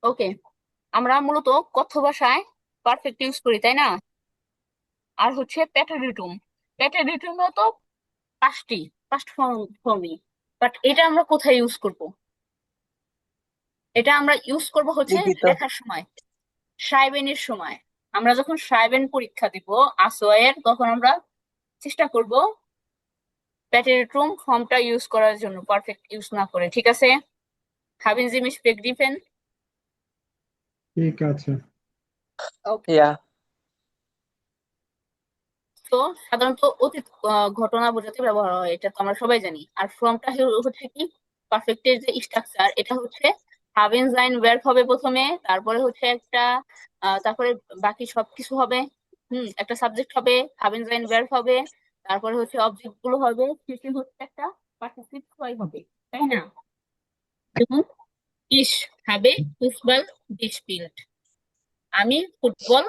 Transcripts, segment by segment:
ওকে, আমরা মূলত কথ্য ভাষায় পারফেক্ট ইউজ করি, তাই না? আর হচ্ছে প্যাটারিটুম। প্যাটারিটুম তো পাঁচটি, পাস্ট ফর্মই। বাট এটা আমরা কোথায় ইউজ করব? এটা আমরা ইউজ করব হচ্ছে লিখিত। লেখার সময়, সাইবেনের সময়। আমরা যখন সাইবেন পরীক্ষা দিব আসোয়ায়ের, তখন আমরা চেষ্টা করব প্যাটারিটুম ফর্মটা ইউজ করার জন্য, পারফেক্ট ইউজ না করে। ঠিক আছে? Haben Sie mich begriffen? ঠিক আছে। ওকে। ইয়া। তো সাধারণত অতীত ঘটনা বোঝাতে ব্যবহার হয়, এটা তো আমরা সবাই জানি। আর ফর্মটা হচ্ছে কি, পারফেক্টের যে স্ট্রাকচার, এটা হচ্ছে হাবেন জাইন ভার্ব হবে প্রথমে, তারপরে হচ্ছে একটা তারপরে বাকি সবকিছু হবে। একটা সাবজেক্ট হবে, হাবেন জাইন ভার্ব হবে, তারপরে হচ্ছে অবজেক্ট গুলো হবে, শেষে হচ্ছে একটা পার্টিসিপ হয় হবে, তাই না? যেমন ইস habe ফুটবল gespielt, আমি ফুটবল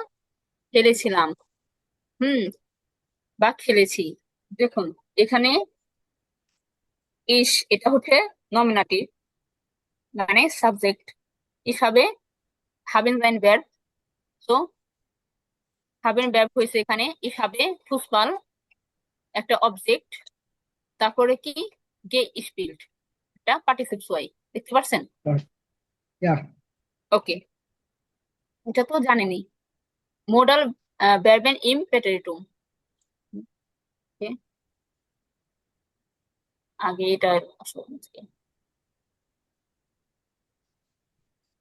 খেলেছিলাম। হুম, বা খেলেছি। দেখুন, এখানে ইস এটা হচ্ছে নমিনাটিভ, মানে সাবজেক্ট হিসাবে হাবেন জাইন ভার্ব। তো হাবেন ভার্ব হয়েছে এখানে হিসাবে ফুসবাল, একটা অবজেক্ট, তারপরে কি গে স্পিল্ড, এটা পার্টিসিপস ওয়াই। দেখতে পাচ্ছেন? ইয়া। ওকে, এটা তো জানেনই। মোডাল ভার্বেন ইম প্রেটেরিটুম। আগে এটা আসলে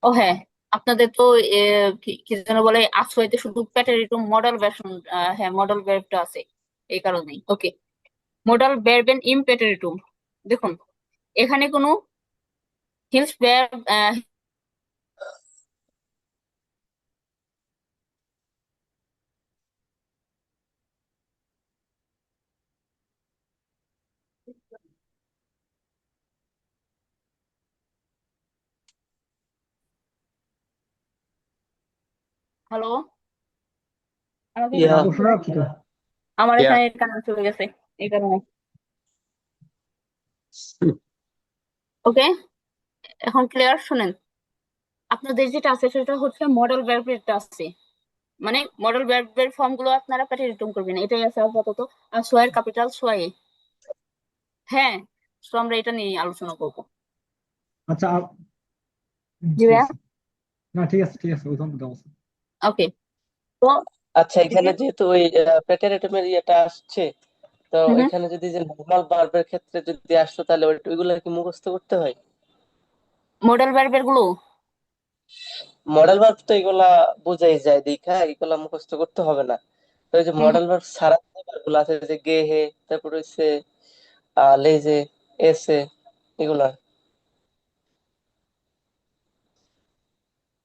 ও হ্যাঁ, আপনাদের তো এ, কি কি যেন বলে, আশ্রয়তে শুধু প্যাটারিটুম মডেল ভার্সন। হ্যাঁ, মডেল ভার্বটা আছে, এই কারণেই। ওকে, মডাল ভার্বেন ইমপেটারিটুম। দেখুন, এখানে কোনো হিলস ভার্ব। হ্যালো, আমাকে কি ইয়া। আদর্শ রাখছি তো। আমার ইয়া। এখানে কারেন্ট চলে গেছে, এই কারণে। ওকে, এখন ক্লিয়ার শুনেন। আপনাদের যেটা আছে সেটা হচ্ছে মডেল ভার্বেরটা আছে, মানে মডেল ভার্বের ফর্ম গুলো আপনারা প্যাটারিটুম করবেন, এটাই আছে আপাতত। আর সোয়ের ক্যাপিটাল সোয়ে। হ্যাঁ, তো আমরা এটা নিয়ে আলোচনা করবো। আচ্ছা জি ঠিক ভাইয়া। আছে। না ঠিক আছে, ঠিক আছে, ওই তো আছে। ওকে, তো আচ্ছা, এই যে এখানে যেহেতু ওই প্যাটারেটমের ইয়েটা আসছে, তো হুম হুম, এখানে যদি যে নর্মাল ভার্বের ক্ষেত্রে যদি আসতো তাহলে ওইগুলো কি মুখস্থ করতে হয়? মডেল ভার্বের গুলো। মডেল ভার্ব তো এগুলা বোঝাই যায়, দেখা এগুলা মুখস্থ করতে হবে না। তো এই যে হুম হুম, মডেল ভার্ব ছাড়া যে ভার্বগুলো আছে, যে গে হে, তারপর হচ্ছে লেজে, এসে, এগুলা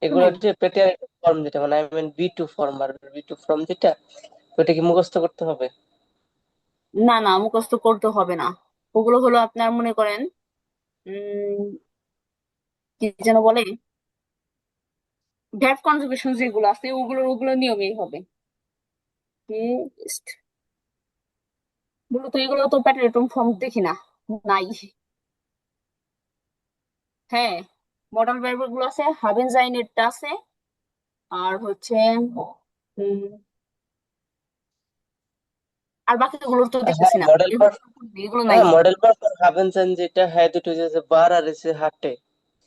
এগুলোর শুনেন। যে প্রেটারিটিভ ফর্ম যেটা, মানে I mean B two form, আর বি টু ফর্ম যেটা, তো এটা কি মুখস্থ করতে হবে? না না, মুখস্থ করতে হবে না। ওগুলো হলো আপনার, মনে করেন, উম কি যেন বলে, ভ্যাট কনজুগেশন যেগুলো আছে ওগুলো ওগুলো নিয়মেই হবে। মূলত এগুলো তো প্যাটার্ন ফর্ম দেখি না, নাই। হ্যাঁ, মডার্ন ভার্ব গুলো আছে, হাবেন জাইনেরটা আছে, আর হচ্ছে উম, আর বাকিগুলো তো হ্যাঁ, দেখতেছি না। মডেল এগুলো ভার্ব। এগুলো নাই। হ্যাঁ, মডেল ভার্ব হাবেন সেন যেটা, হ্যাঁ দুটো যে বার আর এসে হাঁটে।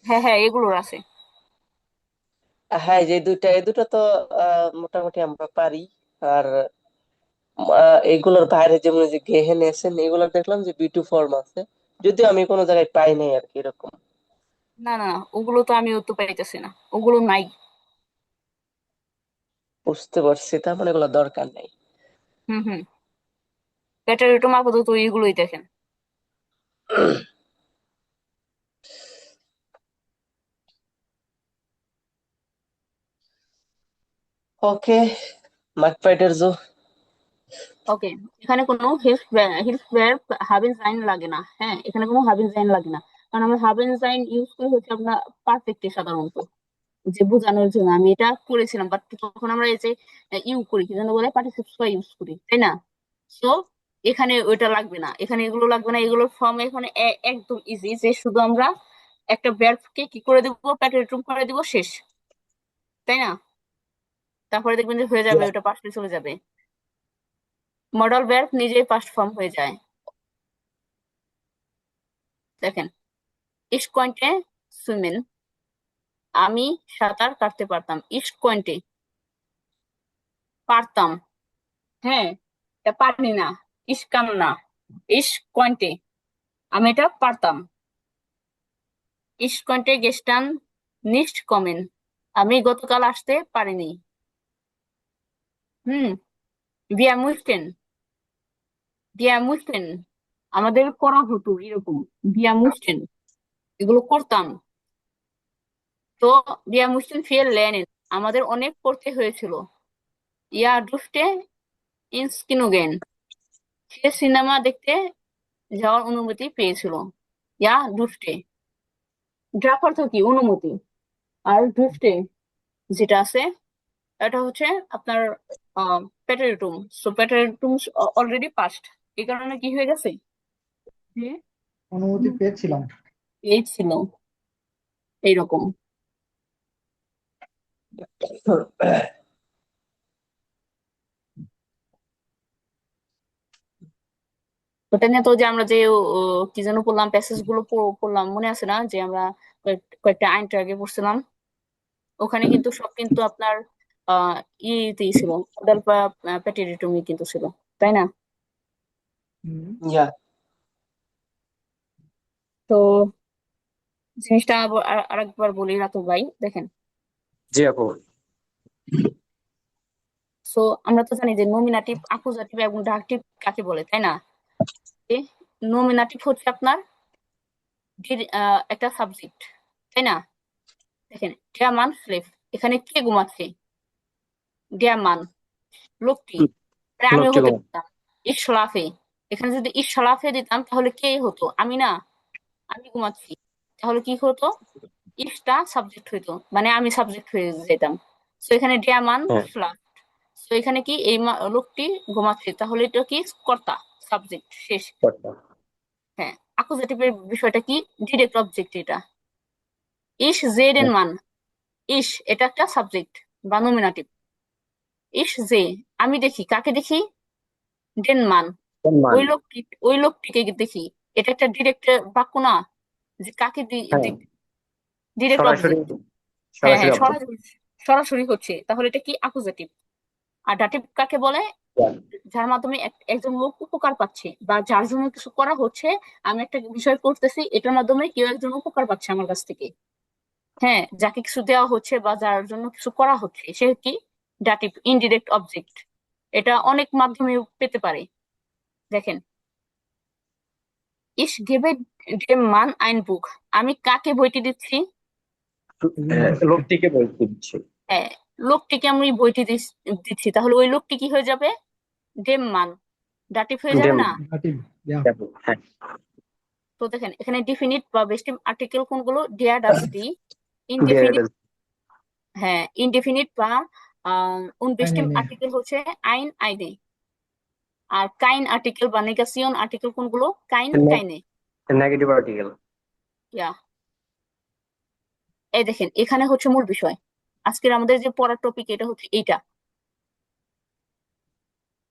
হ্যাঁ হ্যাঁ, এগুলোর আছে। হ্যাঁ, যে দুইটা, এই দুটো তো মোটামুটি আমরা পারি। আর এইগুলোর বাইরে যেমন এই যে গেহেন এসেন, এগুলো দেখলাম যে বি টু ফর্ম আছে, যদিও আমি কোনো জায়গায় পাই নাই আর কি এরকম। না না, ওগুলো তো আমিও তো পাইতেছি না, ওগুলো নাই। বুঝতে পারছি, তার মানে এগুলো দরকার নেই। হুম হুম, প্যাটার্ন আপাতত এইগুলোই দেখেন। ওকে, মার্ক ফাইটার জো। ওকে, এখানে কোনো হিলস হিলস ভার্ব হাবেন জাইন লাগে না। হ্যাঁ, এখানে কোনো হাবেন জাইন লাগে না, কারণ আমরা হাবেন জাইন ইউজ করি হচ্ছে আপনার পারফেক্টে সাধারণত, যে বোঝানোর জন্য। আমি এটা করেছিলাম, বাট তখন আমরা এই যে ইউ করি, কি যেন বলে, পার্টিসিপেট ইউজ করি, তাই না? তো এখানে ওইটা লাগবে না, এখানে এগুলো লাগবে না। এগুলোর ফর্ম এখানে একদম ইজি, যে শুধু আমরা একটা ভার্বকে কি করে দিব, প্যাটার্ন করে দিব, শেষ। তাই না? তারপরে দেখবেন যে হয়ে যাবে, ওটা পাস্টে চলে যাবে, মডাল ভার্ব নিজেই পাস্ট ফর্ম হয়ে যায়। দেখেন, ইস কয়েন্টে সুইমেন, আমি সাঁতার কাটতে পারতাম। ইস কয়েন্টে, পারতাম, হ্যাঁ, এটা পারিনি না, ইস কাম না, ইস কয়েন্টে, আমি এটা পারতাম। ইস কয়েন্টে গেস্টান নিস্ট কমেন, আমি গতকাল আসতে পারিনি। হুম, বিয়া মুইস্টেন, বিয়া মুইস্টেন, আমাদের করা হতো এরকম, বিয়া মুইস্টেন, এগুলো করতাম। তো বিয়া মুইস্টেন ফিয়েল লেনেন, আমাদের অনেক পড়তে হয়েছিল। ইয়া ডুফটে ইন্সকিনুগেন, সে সিনেমা দেখতে যাওয়ার অনুমতি পেয়েছিল। ইয়া ডুফটে, ড্রাফ অর্থ কি অনুমতি, আর ডুফটে যেটা আছে এটা হচ্ছে আপনার প্যাটারিটুম। সো প্যাটারিটুম অলরেডি পাস্ট, এই কারণে কি হয়ে গেছে যে অনুমতি পেয়েছিলাম। এই ছিল এইরকম। ওটা নিয়ে তো যে আমরা যে কি যেন পড়লাম, প্যাসেজ গুলো পড়লাম, মনে আছে না যে আমরা কয়েকটা আইনটা আগে পড়ছিলাম, ওখানে কিন্তু সব কিন্তু আপনার আহ ইতেই ছিল, মডাল বা প্যাটিরিটুমই কিন্তু ছিল, তাই না? হুম। ইয়া তো জিনিসটা আরেকবার বলি রাতুল ভাই, দেখেন। জি আপু। সো আমরা তো জানি যে নমিনাটিভ, অ্যাকুজাটিভ এবং ডাকটিভ কাকে বলে, তাই না? নমিনাটিভ হচ্ছে আপনার একটা সাবজেক্ট, তাই না? দেখেন, ডিয়ার মান স্লেভ, এখানে কে ঘুমাচ্ছে? ডিয়ার মান, লোকটি, আরে আমিও লোকটি হতে কম। পারতাম। ইসলাফে, এখানে যদি ইসলাফে দিতাম তাহলে কে হতো? আমি না, আমি ঘুমাচ্ছি, তাহলে কি হতো? ইসটা সাবজেক্ট হইতো, মানে আমি সাবজেক্ট হয়ে যেতাম। তো এখানে ডিয়ার মান হ্যাঁ। স্লাফ, তো এখানে কি এই লোকটি ঘুমাচ্ছে, তাহলে এটা কি কর্তা, সাবজেক্ট, শেষ। কর্তা। হ্যাঁ, অ্যাকুজেটিভের বিষয়টা কি? ডিরেক্ট অবজেক্ট এটা। ইস জেড এর হ্যাঁ। মান, ইস এটা একটা সাবজেক্ট বা নমিনাটিভ। ইস যে, আমি দেখি, কাকে দেখি? ডেন মান, সম্মান। ওই লোকটি, ওই লোকটিকে দেখি, এটা একটা ডিরেক্ট বাক্য না, যে কাকে হ্যাঁ, ডিরেক্ট সরাসরি অবজেক্ট। হ্যাঁ সরাসরি হ্যাঁ, অবজেক্ট। সরাসরি, সরাসরি হচ্ছে, তাহলে এটা কি? অ্যাকুজেটিভ। আর ডাটিভ কাকে বলে? যার মাধ্যমে একজন লোক উপকার পাচ্ছে বা যার জন্য কিছু করা হচ্ছে, আমি একটা বিষয় করতেছি, এটার মাধ্যমে কেউ একজন উপকার পাচ্ছে আমার কাছ থেকে। হ্যাঁ, যাকে কিছু দেওয়া হচ্ছে বা যার জন্য কিছু করা হচ্ছে, সে কি? Dative, indirect object. এটা অনেক মাধ্যমে পেতে পারে। দেখেন, ইস গেবে ডেম মান আইন বুক, আমি কাকে বইটি দিচ্ছি? মানুষকে। লোকটিকে বলতে দিচ্ছি। হ্যাঁ, লোকটিকে আমি বইটি দিচ্ছি, তাহলে ওই লোকটি কি হয়ে যাবে? ডেম মান, ডাটিভ হয়ে যাবে ডেম। না? নেগেটিভ। ইয়া। হ্যাঁ। তো দেখেন, এখানে ডিফিনিট বা বেস্টিভ আর্টিকেল কোনগুলো? ডিয়ার, ডাস, ডি। ডিয়ার। ইনডিফিনিট, হ্যাঁ, ইনডিফিনিট বা নাই নাই উনবেস্টিভ নাই। আর্টিকেল হচ্ছে আইন, আইনে। আর কাইন আর্টিকেল বা নেগেশিয়ন আর্টিকেল কোনগুলো? কাইন, কাইনে। Negative article. ইয়া, এই দেখেন, এখানে হচ্ছে মূল বিষয়, আজকের আমাদের যে পড়ার টপিক এটা হচ্ছে এইটা।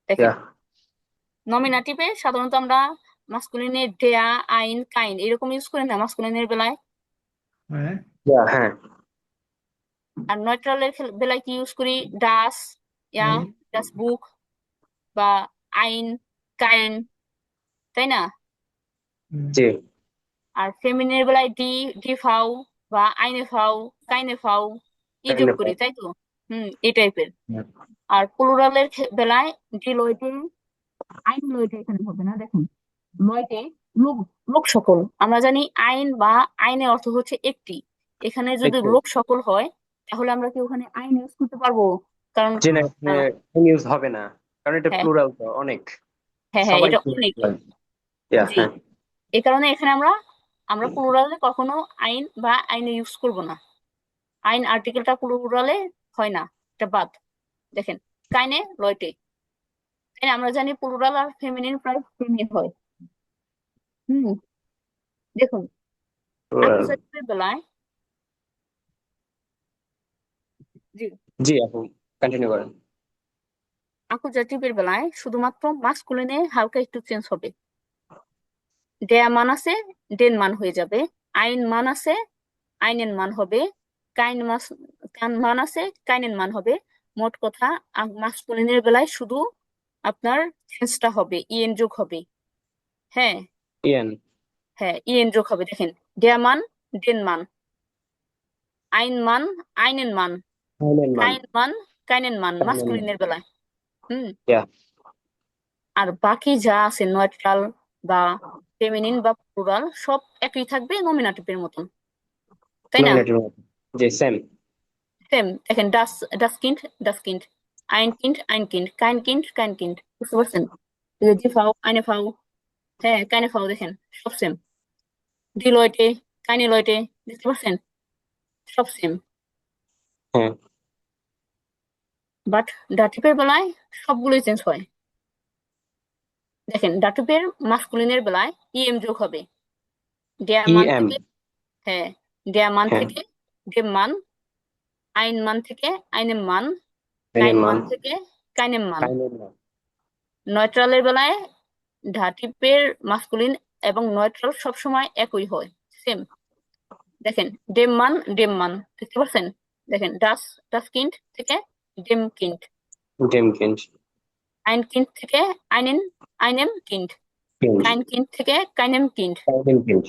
দেখেন, ইয়া। নমিনাটিভে সাধারণত আমরা মাস্কুলিনে ডেয়া, আইন, কাইন এরকম ইউজ করি না মাস্কুলিনের বেলায়। হ্যাঁ। ইয়া। হ্যাঁ। আর নিউট্রালের বেলায় কি ইউজ করি? ডাস, ইয়া, আই। ডাস বুক, বা আইন, কাইন, তাই না? হুম। জি। আর ফেমিনের বেলায় ডি, ডি ফাউ, বা আইনে ফাউ, কাইনে ফাউ, ই যোগ কাইন্ড করি, অফ। তাই তো? এই টাইপের। আর প্লুরালের বেলায় ডি লয়টে, আইন লয়টে এখানে হবে না, দেখুন, লয়টে, লোক, লোক সকল। আমরা জানি আইন বা আইনের অর্থ হচ্ছে একটি, এখানে যদি একটু। লোক সকল হয় তাহলে আমরা কি ওখানে আইন ইউজ করতে পারবো? কারণ জি না, আহ, ইউজ হবে না, কারণ এটা হ্যাঁ প্লুরাল তো অনেক। হ্যাঁ হ্যাঁ, সবাই এটা plural অনেক। হয়। ইয়া। জি, হ্যাঁ। এই কারণে এখানে আমরা আমরা প্লুরালে কখনো আইন বা আইনে ইউজ করব না। আইন আর্টিকেলটা প্লুরালে হয় না, এটা বাদ। দেখেন, কাইনে, লয়টে, তাই না? আমরা জানি প্লুরাল আর ফেমিনিন প্রায় সেমই হয়। হুম, দেখুন, plural। অ্যাকুজেটিভের বেলায় জি, জি আপু, কন্টিনিউ করেন। অ্যাকুজাটিভের বেলায় শুধুমাত্র মাস্কুলিনে হালকা একটু চেঞ্জ হবে। ডেয়া মান আছে, ডেন মান হয়ে যাবে। আইন মান আছে, আইনেন মান হবে। কান মান আছে, কাইনেন মান হবে। মোট কথা মাস্কুলিনের বেলায় শুধু আপনার চেঞ্জটা হবে, ইএন যোগ হবে। হ্যাঁ, ইয়েন। হ্যাঁ, ইএন যোগ হবে। দেখেন, ডেয়া মান, ডেন মান, আইন মান, আইনেন মান, ফাইনাল মান। কাইন মান, কাইনেন মান ফাইনাল মান। মাস্কুলিনের বেলায়। হুম। ইয়া। আর বাকি যা আছে নয়ট্রাল বা ফেমিনিন বা প্লুরাল সব একই থাকবে নমিনাটিভের মতন, তাই না? নমিনেটিভ। জি সেম। সেম। দেখেন, ডাস কিন্ড, ডাস কিন্ড, আইন কিন্ড, আইন কিন্ড, কাইন কিন্ড, কাইন কিন্ড। বুঝতে পারছেন? এই যে জি ফাও, আইনে ফাও, হ্যাঁ, কাইনে ফাও, দেখেন সব সেম। ডি লয়টে, কাইনে লয়টে, বুঝতে পারছেন? সব সেম। হ্যাঁ। বাট ডাটিভের বেলায় সবগুলোই চেঞ্জ হয়। দেখেন, ডাটিভের মাস্কুলিনের বেলায় ইএম যোগ হবে ডেয়া ই মান এম। থেকে। হ্যাঁ, ডেয়া মান হ্যাঁ। থেকে ডেম মান, আইন মান থেকে আইনেম মান, কাইন ফাইনাল মান। মান থেকে কাইনেম মান। ফাইনাল মান। নয়ট্রালের বেলায় ধাটিভের মাস্কুলিন এবং নয়ট্রাল সবসময় একই হয়, সেম। দেখেন, ডেম মান, ডেম মান, দেখতে পাচ্ছেন? দেখেন, ডাস কিন্ড থেকে ডেম কিন্ড, ডেম কিঞ্চ। আইন কিন্ড থেকে আইনেম কিন্ড, কিঞ্চ। কাইন কিন্ড থেকে কাইনেম কিন্ড। ফাইনাল কিঞ্চ।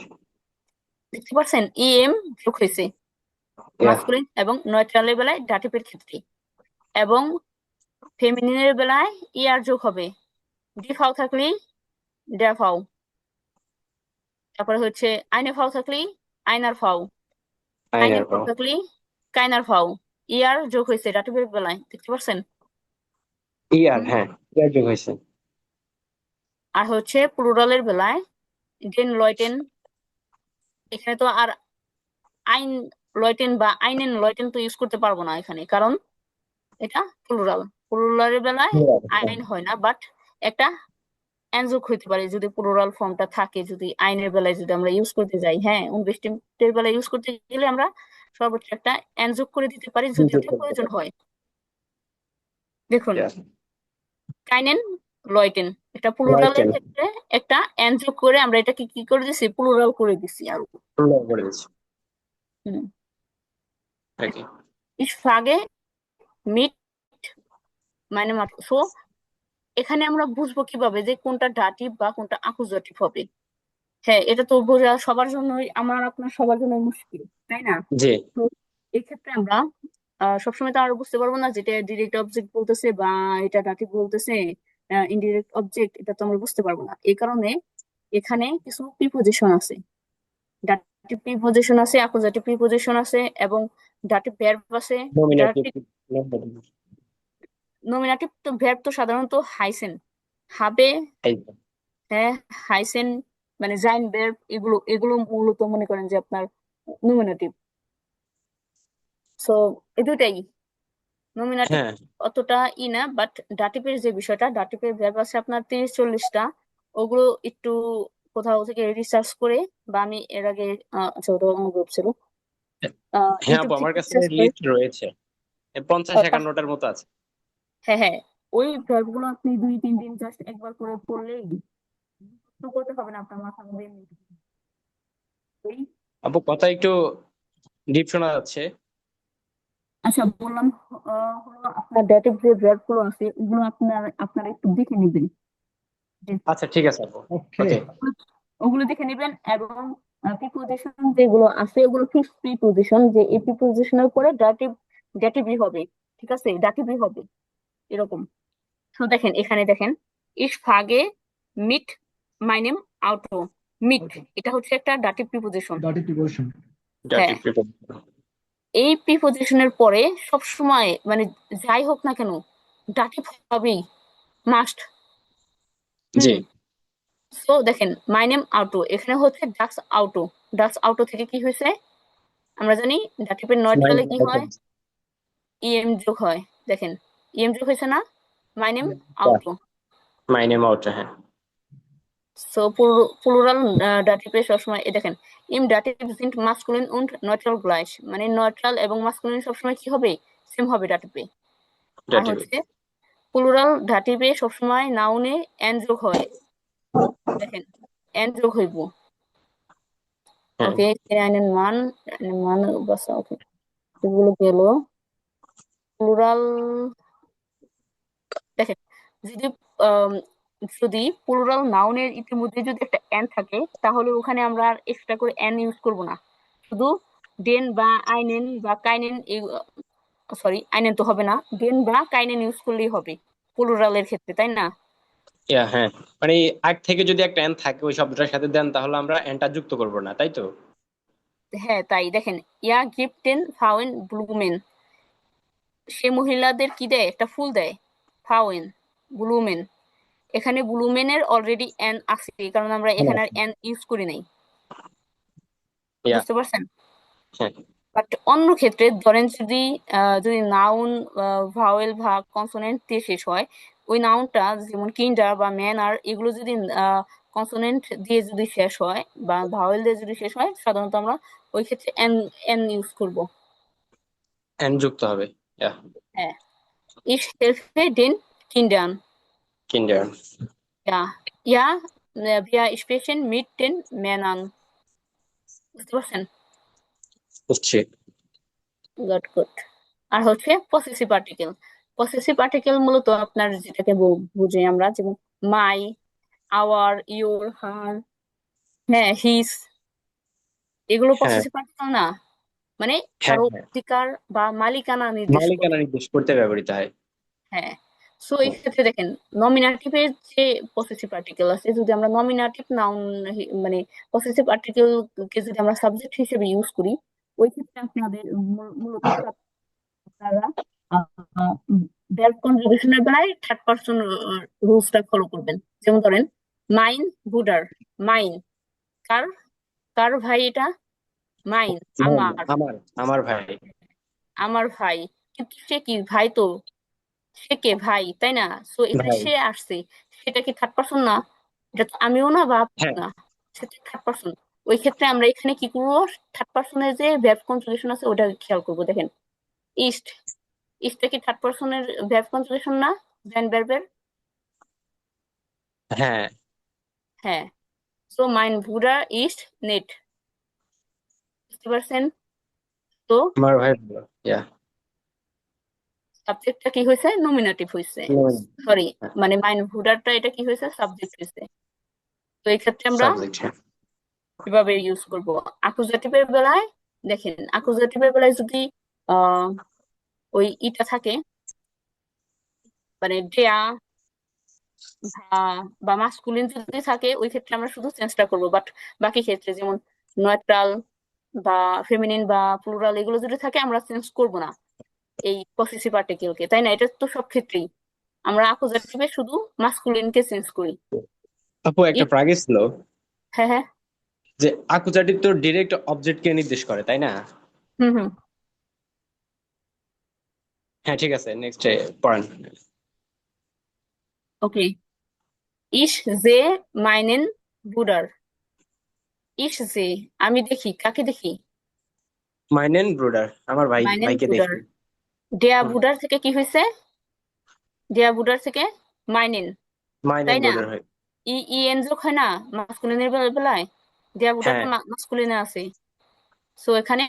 দেখতে পাচ্ছেন? ইএম যোগ হয়েছে ইয়া। মাস্কুলিন এবং নয়ট্রালের বেলায় ডাটিভের ক্ষেত্রে। এবং ফেমিনিনের বেলায় ইয়ার যোগ হবে। ডি ফাও থাকলে ড্যা ফাও, তারপরে হচ্ছে আইনে ফাও থাকলে আইনার ফাও, কাইনে ফাইনাল ফাও থাকলে কাইনার ফাও। ইয়ার যোগ হয়েছে ডাটিভের বেলায়, দেখতে পাচ্ছেন? ইয়ার। হুম। হ্যাঁ, ইয়ার যোগ হয়েছে। আর হচ্ছে প্লুরালের বেলায় ডেন লয়টেন। এখানে তো আর আইন লয়টেন বা আইনেন লয়টেন তো ইউজ করতে পারবো না এখানে, কারণ এটা প্লুরাল। প্লুরালের বেলায় আইন হয় না, বাট একটা অ্যানযোগ হইতে পারে যদি প্লুরাল ফর্মটা থাকে, যদি আইনের বেলায় যদি আমরা ইউজ করতে যাই। হ্যাঁ, উনবেষ্টির বেলায় ইউজ করতে গেলে আমরা সর্বোচ্চ একটা অ্যানযোগ করে দিতে পারি যদি যোগ এটা করতে প্রয়োজন পারে। হয়। দেখুন, ইয়া। কাইনেন লয়টেন, এটা প্লুরালের লয়টেন। ক্ষেত্রে একটা অ্যানযোগ করে আমরা এটাকে কি করে দিছি, প্লুরাল করে দিছি আর। প্লুরাল করে দিচ্ছি। হুম। ওকে। Ich frage mit meinem so এখানে আমরা বুঝবো কিভাবে যে কোনটা ডাটিভ বা কোনটা আকুজাটিভ হবে? হ্যাঁ, এটা তো বোঝা সবার জন্যই, আমার আপনার সবার জন্য মুশকিল, তাই না? জি। তো এক্ষেত্রে আমরা সবসময় তো আমরা বুঝতে পারবো না যেটা ডিরেক্ট অবজেক্ট বলতেছে বা এটা ডাটিভ বলতেছে, ইনডিরেক্ট অবজেক্ট, এটা তো আমরা বুঝতে পারবো না। এই কারণে এখানে কিছু প্রিপোজিশন আছে, ডাটিভ প্রিপোজিশন আছে, অ্যাকুজাটিভ প্রিপোজিশন আছে, এবং ডাটিভ ভার্ব আছে। নমিনেটিভ। ডাটিভ নমিনাটিভ তো ভার্ব তো সাধারণত হাইসেন হবে। হ্যাঁ, হাইসেন মানে জাইন ভার্ব, এগুলো এগুলো মূলত মনে করেন যে আপনার নমিনাটিভ। সো এই দুটাই নমিনাটিভ, হ্যাঁ অতটা না। বাট ডাটিভের যে বিষয়টা, ডাটিভের ভার্ব আছে আপনার 30-40টা। ওগুলো একটু কোথাও থেকে রিসার্চ করে, বা আমি এর আগে আচ্ছা, ওটা অন্য গ্রুপ ছিল, হ্যাঁ আপু, ইউটিউব থেকে আমার কাছে রিসার্চ করে। লিস্ট রয়েছে, 50-51টার মতো আছে। হ্যাঁ, হ্যাঁ, ওই ভার্ব গুলো আপনি 2-3 দিন জাস্ট একবার করে পড়লেই, তো করতে হবে না আপনার মাথার মধ্যে এমনি। ওই, আপু কথা একটু ডিপ শোনা যাচ্ছে। আচ্ছা বললাম, হলো আপনার ডেটিভ যে ভার্ব গুলো আছে ওগুলো আপনারা একটু দেখে নেবেন। যে আচ্ছা ঠিক আছে আপু। ওকে। Okay. ওগুলো দেখে নেবেন, এবং প্রিপোজিশন যেগুলো আছে ওগুলো ফিক্সড প্রিপোজিশন, যে এই প্রিপোজিশনের পরে ডেটিভই হবে। ঠিক আছে, ডেটিভই হবে এরকম। তো দেখেন, এখানে দেখেন, ইস ফাগে মিট মাইনেম আউটো। মিট, Okay. এটা হচ্ছে একটা ডাটিভ প্রিপোজিশন। Dative preposition. হ্যাঁ, ডাটিভ প্রিপোজিশন। এই প্রিপোজিশনের পরে সব সময় মানে যাই হোক না কেন ডাটিভ হবেই, মাস্ট। জি। হুম। সো দেখেন, মাই নেম আউটো, এখানে হচ্ছে ডাক্স আউটো। ডাক্স আউটো থেকে কি হয়েছে আমরা জানি, ডাটিভের নয়ট্রালে কি হয়, ইএম যোগ হয়। দেখেন, ইএম যোগ হয়েছে না, মাই নেম আউটো। মাই নেম আউট। হ্যাঁ। সো প্লুরাল ডাটিভে সবসময় দেখেন, ইম ডাটিভ সিন্ট মাস্কুলিন উন্ড নয়ট্রাল গ্লাইস, মানে নয়ট্রাল এবং মাস্কুলিন সবসময় কি হবে, সেম হবে ডাটিভে। আর ডাটিভে। হচ্ছে প্লুরাল ডাটিভে সবসময় নাউনে এন যোগ হয়, দেখেন এন যোগ হইব। হ্যাঁ ওকে, einen Mann, einen Mann, বাস, ওকে, এগুলো গেল প্লুরাল। দেখেন, যদি আম, যদি প্লুরাল নাউনের ইতিমধ্যে যদি একটা এন থাকে, তাহলে ওখানে আমরা আর এক্সট্রা করে এন ইউজ করব না, শুধু ডেন বা আইনেন বা কাইনেন, সরি আইনেন তো হবে না, ডেন বা কাইনেন ইউজ করলেই হবে প্লুরালের ক্ষেত্রে, তাই না? হ্যাঁ, মানে আগ থেকে যদি একটা এন থাকে ওই শব্দটার সাথে দেন তাহলে আমরা এনটা যুক্ত করব না, তাই তো? হ্যাঁ তাই, দেখেন ইয়া গিফটেন ফাউন ব্লুমেন, সে মহিলাদের কি দেয়, একটা ফুল দেয়, ফাউন ব্লুমেন। এখানে ব্লুমেনের অলরেডি এন আছে, কারণ আমরা হ্যাঁ এখানে আর এন ইউজ করি নাই, ইয়া বুঝতে পারছেন? হ্যাঁ বাট অন্য ক্ষেত্রে ধরেন যদি যদি নাউন ভাওয়েল বা কনসোনেন্ট দিয়ে শেষ হয়, ওই নাউনটা যেমন কিন্ডার বা ম্যানার, এগুলো যদি কনসোনেন্ট দিয়ে যদি শেষ হয় বা ভাওয়েল দিয়ে যদি শেষ হয়, সাধারণত আমরা ওই ক্ষেত্রে এন এন ইউজ করব। এন যুক্ত হবে। ইয়া হ্যাঁ, ich helfe den Kindern. কিন্ডার। Ja, ja, wir sprechen mit den Männern. বুঝতে পারছেন? বুঝছি। Good good. আর হচ্ছে পসেসিভ আর্টিকেল। পসেসিভ আর্টিকেল মূলত আপনার যেটাকে বুঝি আমরা, যেমন মাই, আওয়ার, ইউর, হার, হ্যাঁ, হিস, এগুলো হ্যাঁ পসেসিভ আর্টিকেল না, মানে হ্যাঁ কারো হ্যাঁ, অধিকার বা মালিকানা নির্দেশ করে। মালিকানা নির্দেশ করতে ব্যবহৃত হয়। হ্যাঁ, সো এই ক্ষেত্রে দেখেন নমিনাটিভের যে পসেসিভ আর্টিকেল আছে, যদি আমরা নমিনাটিভ নাউন মানে পসেসিভ আর্টিকেল কে যদি আমরা সাবজেক্ট হিসেবে ইউজ করি, ওই ক্ষেত্রে আপনাদের মূলত আপনারা ভার্ব কনজুগেশনের বেলায় থার্ড পারসন রুলসটা ফলো করবেন। যেমন ধরেন মাইন বুডার, মাইন কার, কার ভাই এটা, মাইন ভাই, আমার, আমার আমার ভাই। আমার ভাই, কিন্তু সে কি ভাই তো, সে কে ভাই, তাই না? সো এখানে ভাই, সে আসছে, সেটা কি থার্ড পারসন না? এটা তো আমিও না বা আপনিও হ্যাঁ না, সেটা থার্ড পারসন। ওই ক্ষেত্রে আমরা এখানে কি করবো, থার্ড পারসনের যে ভার্ব কনজুগেশন আছে ওটা খেয়াল করবো। দেখেন ইস্ট, ইস্টটা কি থার্ড পারসনের ভার্ব কনজুগেশন না, দেন ভার্বের? হ্যাঁ, হ্যাঁ, so mine brooder east net, বুঝতে পারছেন? তো আমার ভাই ভালো। ইয়া সাবজেক্টটা কি হয়েছে, নমিনেটিভ হয়েছে, সরি, মানে মাইন ব্রুডারটা এটা কি হয়েছে, সাবজেক্ট হয়েছে। তো এই ক্ষেত্রে আমরা সাবজেক্ট। হ্যাঁ কিভাবে ইউজ করব? অ্যাকুজাটিভের বেলায়, দেখেন অ্যাকুজাটিভের বেলায় যদি আহ ওই ইটা থাকে, মানে ডেয়া বা বা মাস্কুলিন যদি থাকে, ওই ক্ষেত্রে আমরা শুধু চেঞ্জটা করবো। বাট বাকি ক্ষেত্রে যেমন নয়ট্রাল বা ফেমিনিন বা প্লুরাল এগুলো যদি থাকে, আমরা চেঞ্জ করব না এই পসেসিভ আর্টিকেলকে, তাই না? এটা তো সব ক্ষেত্রেই আমরা অ্যাকুজাটিভে শুধু মাস্কুলিনকে চেঞ্জ করি। আপু, একটা ইট, প্রাগে ছিল হ্যাঁ হ্যাঁ, যে আকুজাটিভ তো ডিরেক্ট অবজেক্টকে নির্দেশ করে, তাই না? হুম হুম, হ্যাঁ ঠিক আছে, নেক্সট পড়েন। ওকে। ইস জে মাইনেন বুডার, ইস জে, আমি দেখি, কাকে দেখি, মাইনেন ব্রুডার, আমার ভাই মাইনেন ভাইকে বুডার। দেখি। ডেয়া হুম, বুডার থেকে কি হয়েছে, ডেয়া বুডার থেকে মাইনেন, মাইনেন তাই না? ব্রুডার হয়। ই ই এন যোগ হয় না মাস্কুলিনের বেলায়, ডেয়া বুডারটা হ্যাঁ মাস্কুলিনে আছে, সো এখানে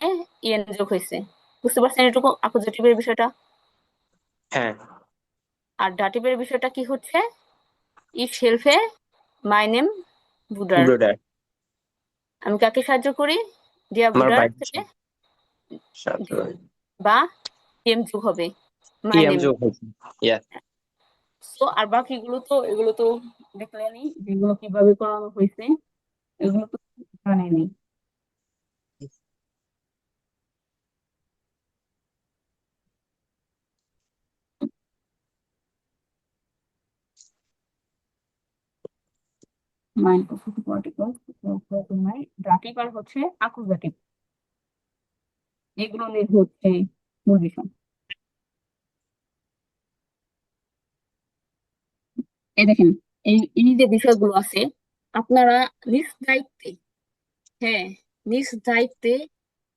ই এন যোগ হয়েছে। বুঝতে পারছেন এটুকু অ্যাকুজেটিভের বিষয়টা? হ্যাঁ, আর ডাটিভের বিষয়টা কি হচ্ছে, ই শেলফে মাই নেম বুডার, ব্রুডার, আমি কাকে সাহায্য করি, ডিয়া আমার বুডার ভাই থেকে সাথে বা এম যোগ হবে, মাই ইএম নেম। যোগ হয়েছে। ইয়া সো আর বাকিগুলো তো, এগুলো তো দেখলেনই যেগুলো কিভাবে করানো হয়েছে, এগুলো তো জানেনই। মাইন্ড পসেসিভ আর্টিকেল, ডাটিভ আর হচ্ছে অ্যাকুজাটিভ, এগুলো নিয়ে হচ্ছে মূল বিষয়। এই দেখেন, এই এই যে বিষয়গুলো আছে, আপনারা নিজ দায়িত্বে, হ্যাঁ, নিজ দায়িত্বে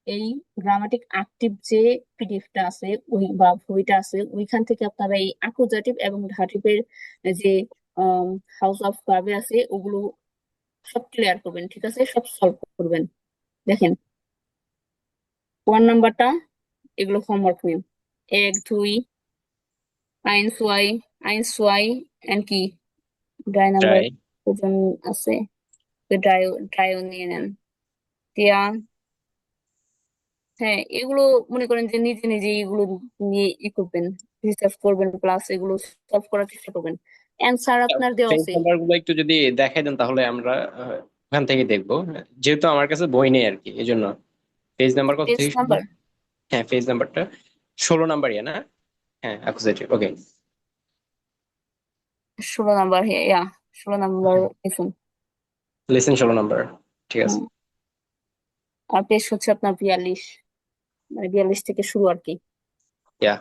এই গ্রামাটিক অ্যাক্টিভ যে পিডিএফটা আছে ওই বা বইটা আছে ওইখান থেকে আপনারা এই অ্যাকুজাটিভ এবং ডাটিভের যে হাউস অফ ভার্বে আছে ওগুলো সব ক্লিয়ার করবেন, ঠিক আছে, সব সলভ করবেন। দেখেন 1 নাম্বারটা, এগুলো হোমওয়ার্ক নিন। 1 2 1 2 এন্ড কি 3 নাম্বার ট্রাই। ওজন আছে, তো ড্রাইও নিয়ে নেন। টিয়া, হ্যাঁ এগুলো মনে করেন যে নিজে নিজে এগুলো নিয়ে করবেন, রিসার্চ করবেন, প্লাস এগুলো সলভ করার চেষ্টা করবেন। অ্যান্সার আপনার দেওয়া পেজ আছে। নাম্বার গুলো একটু যদি দেখাই দেন তাহলে আমরা ওখান থেকে দেখবো, যেহেতু আমার কাছে বই নেই আর কি, এই জন্য। পেজ নাম্বার কত পেজ থেকে শুরু? নাম্বার হ্যাঁ, পেজ নাম্বারটা 16 নাম্বার, ইয়া না? হ্যাঁ, অ্যাকুজেটিভ, ওকে। 16 নাম্বার, হ্যাঁ ইয়া 16 নাম্বার হ্যাঁ, লিসুন। লেসন 16 নাম্বার, ঠিক আছে। আর পেজ হচ্ছে আপনার 42, মানে 42 থেকে শুরু আর কি। ইয়া।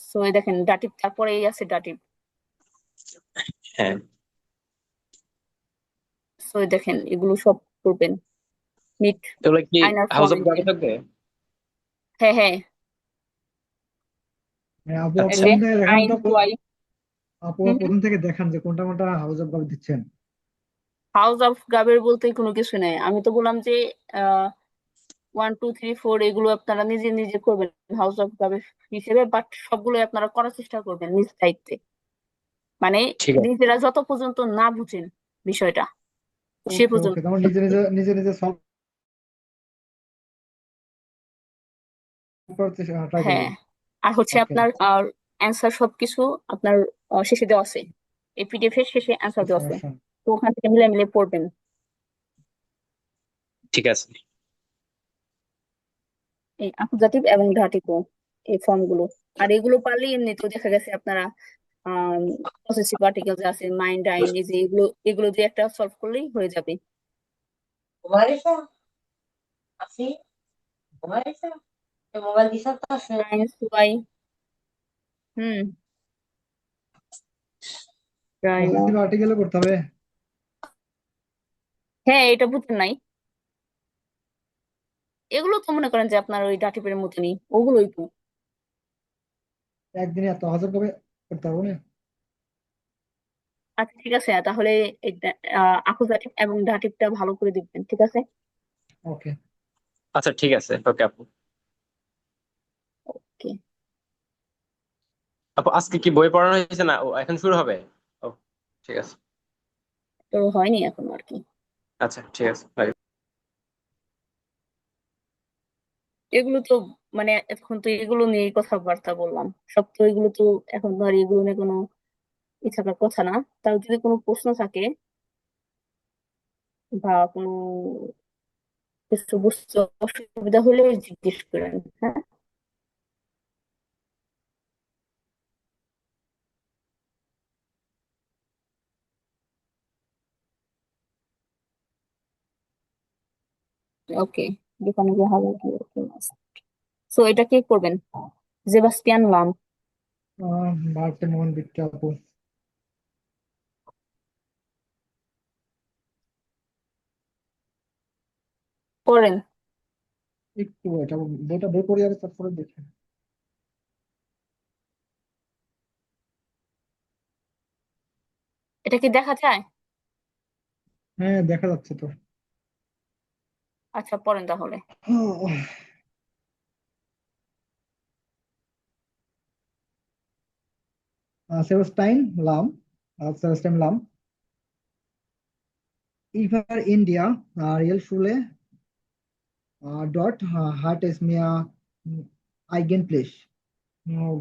সো এই দেখেন ডাটিভ, তারপরে এই আছে ডাটিভ। হ্যাঁ, সো এই দেখেন এগুলো সব করবেন মিট এগুলো কি আইনার হাউস অফ ফর্মে। ভার্বে থাকবে? হ্যাঁ হ্যাঁ, আপু এই আচ্ছা, যে প্রথম থেকে দেখান আইন তো ওয়াই। আপু প্রথম থেকে দেখান যে কোনটা কোনটা হাউস অফ ভার্ব দিচ্ছেন। হাউস অফ গাবের বলতে কোনো কিছু নেই, আমি তো বললাম যে 1 2 3 4 এগুলো আপনারা নিজে নিজে করবেন হাউস অফ গাবের হিসেবে, বাট সবগুলো আপনারা করার চেষ্টা করবেন নিজ দায়িত্বে, মানে ঠিক আছে। নিজেরা যত পর্যন্ত না বুঝেন বিষয়টা সে ওকে ওকে, পর্যন্ত। তারপর নিজে নিজে নিজে নিজে সলভ করতে ট্রাই হ্যাঁ, করবেন। আর হচ্ছে ওকে, আপনার অ্যান্সার সবকিছু আপনার শেষে দেওয়া আছে, এই পিডিএফ এর শেষে অ্যান্সার আচ্ছা দেওয়া আছে, আচ্ছা। তো ওখান থেকে মিলে মিলে পড়বেন ঠিক আছে। এই অ্যাকুজাটিভ এবং ডাটিভ এই ফর্ম গুলো। আর এগুলো পারলে এমনিতেও দেখা গেছে আপনারা পসেসিভ আর্টিকেল যে আছে মাইন্ড আইন, এই যে এগুলো এগুলো দিয়ে একটা সলভ করলেই হয়ে যাবে। Marisa, así, Marisa, el mobile dice আছে আইন ওয়াই, হুম, রাইনো, পজিটিভ আর্টিকেলও করতে হবে। হ্যাঁ এটা বুঝেন নাই, এগুলো তো মনে করেন যে আপনার ওই ডাটিভের মতনই, ওগুলোই তো। একদিনে এত হাজার কবে করতে পারবো না। আচ্ছা ঠিক আছে, তাহলে আকুজাটিভ এবং ডাটিভটা ভালো করে দেখবেন, ঠিক আছে। ওকে। আচ্ছা, ঠিক আছে, ওকে আপু। ওকে, আপু আজকে কি বই পড়ানো হয়েছে না? ও এখন শুরু হবে? ও, ঠিক আছে। তো হয়নি এখন আর কি। আচ্ছা, ঠিক আছে, bye. এগুলো তো মানে এখন তো এগুলো নিয়ে কথাবার্তা বললাম, সব তো এগুলো তো এখন তো আর এগুলো নিয়ে কোনো ই থাকার কথা না। তাও যদি কোনো প্রশ্ন থাকে বা কোনো কিছু বুঝতে অসুবিধা হলে জিজ্ঞেস করেন, হ্যাঁ। ওকে, দোকানে গিয়ে ভালো সো এটা কি করবেন, জেবাস্টিয়ান লাম বাড়তে মন দিচ্ছে আপু। করেন। একটু এটা বইটা বই পড়ে যাবে তারপরে দেখি। এটা কি দেখা যায়? হ্যাঁ দেখা যাচ্ছে তো। আচ্ছা পড়েন তাহলে। সেবাস্টাইন লাম, সেবাস্টাইন লাম, Über India, Realschule, dort hat es mir eigentlich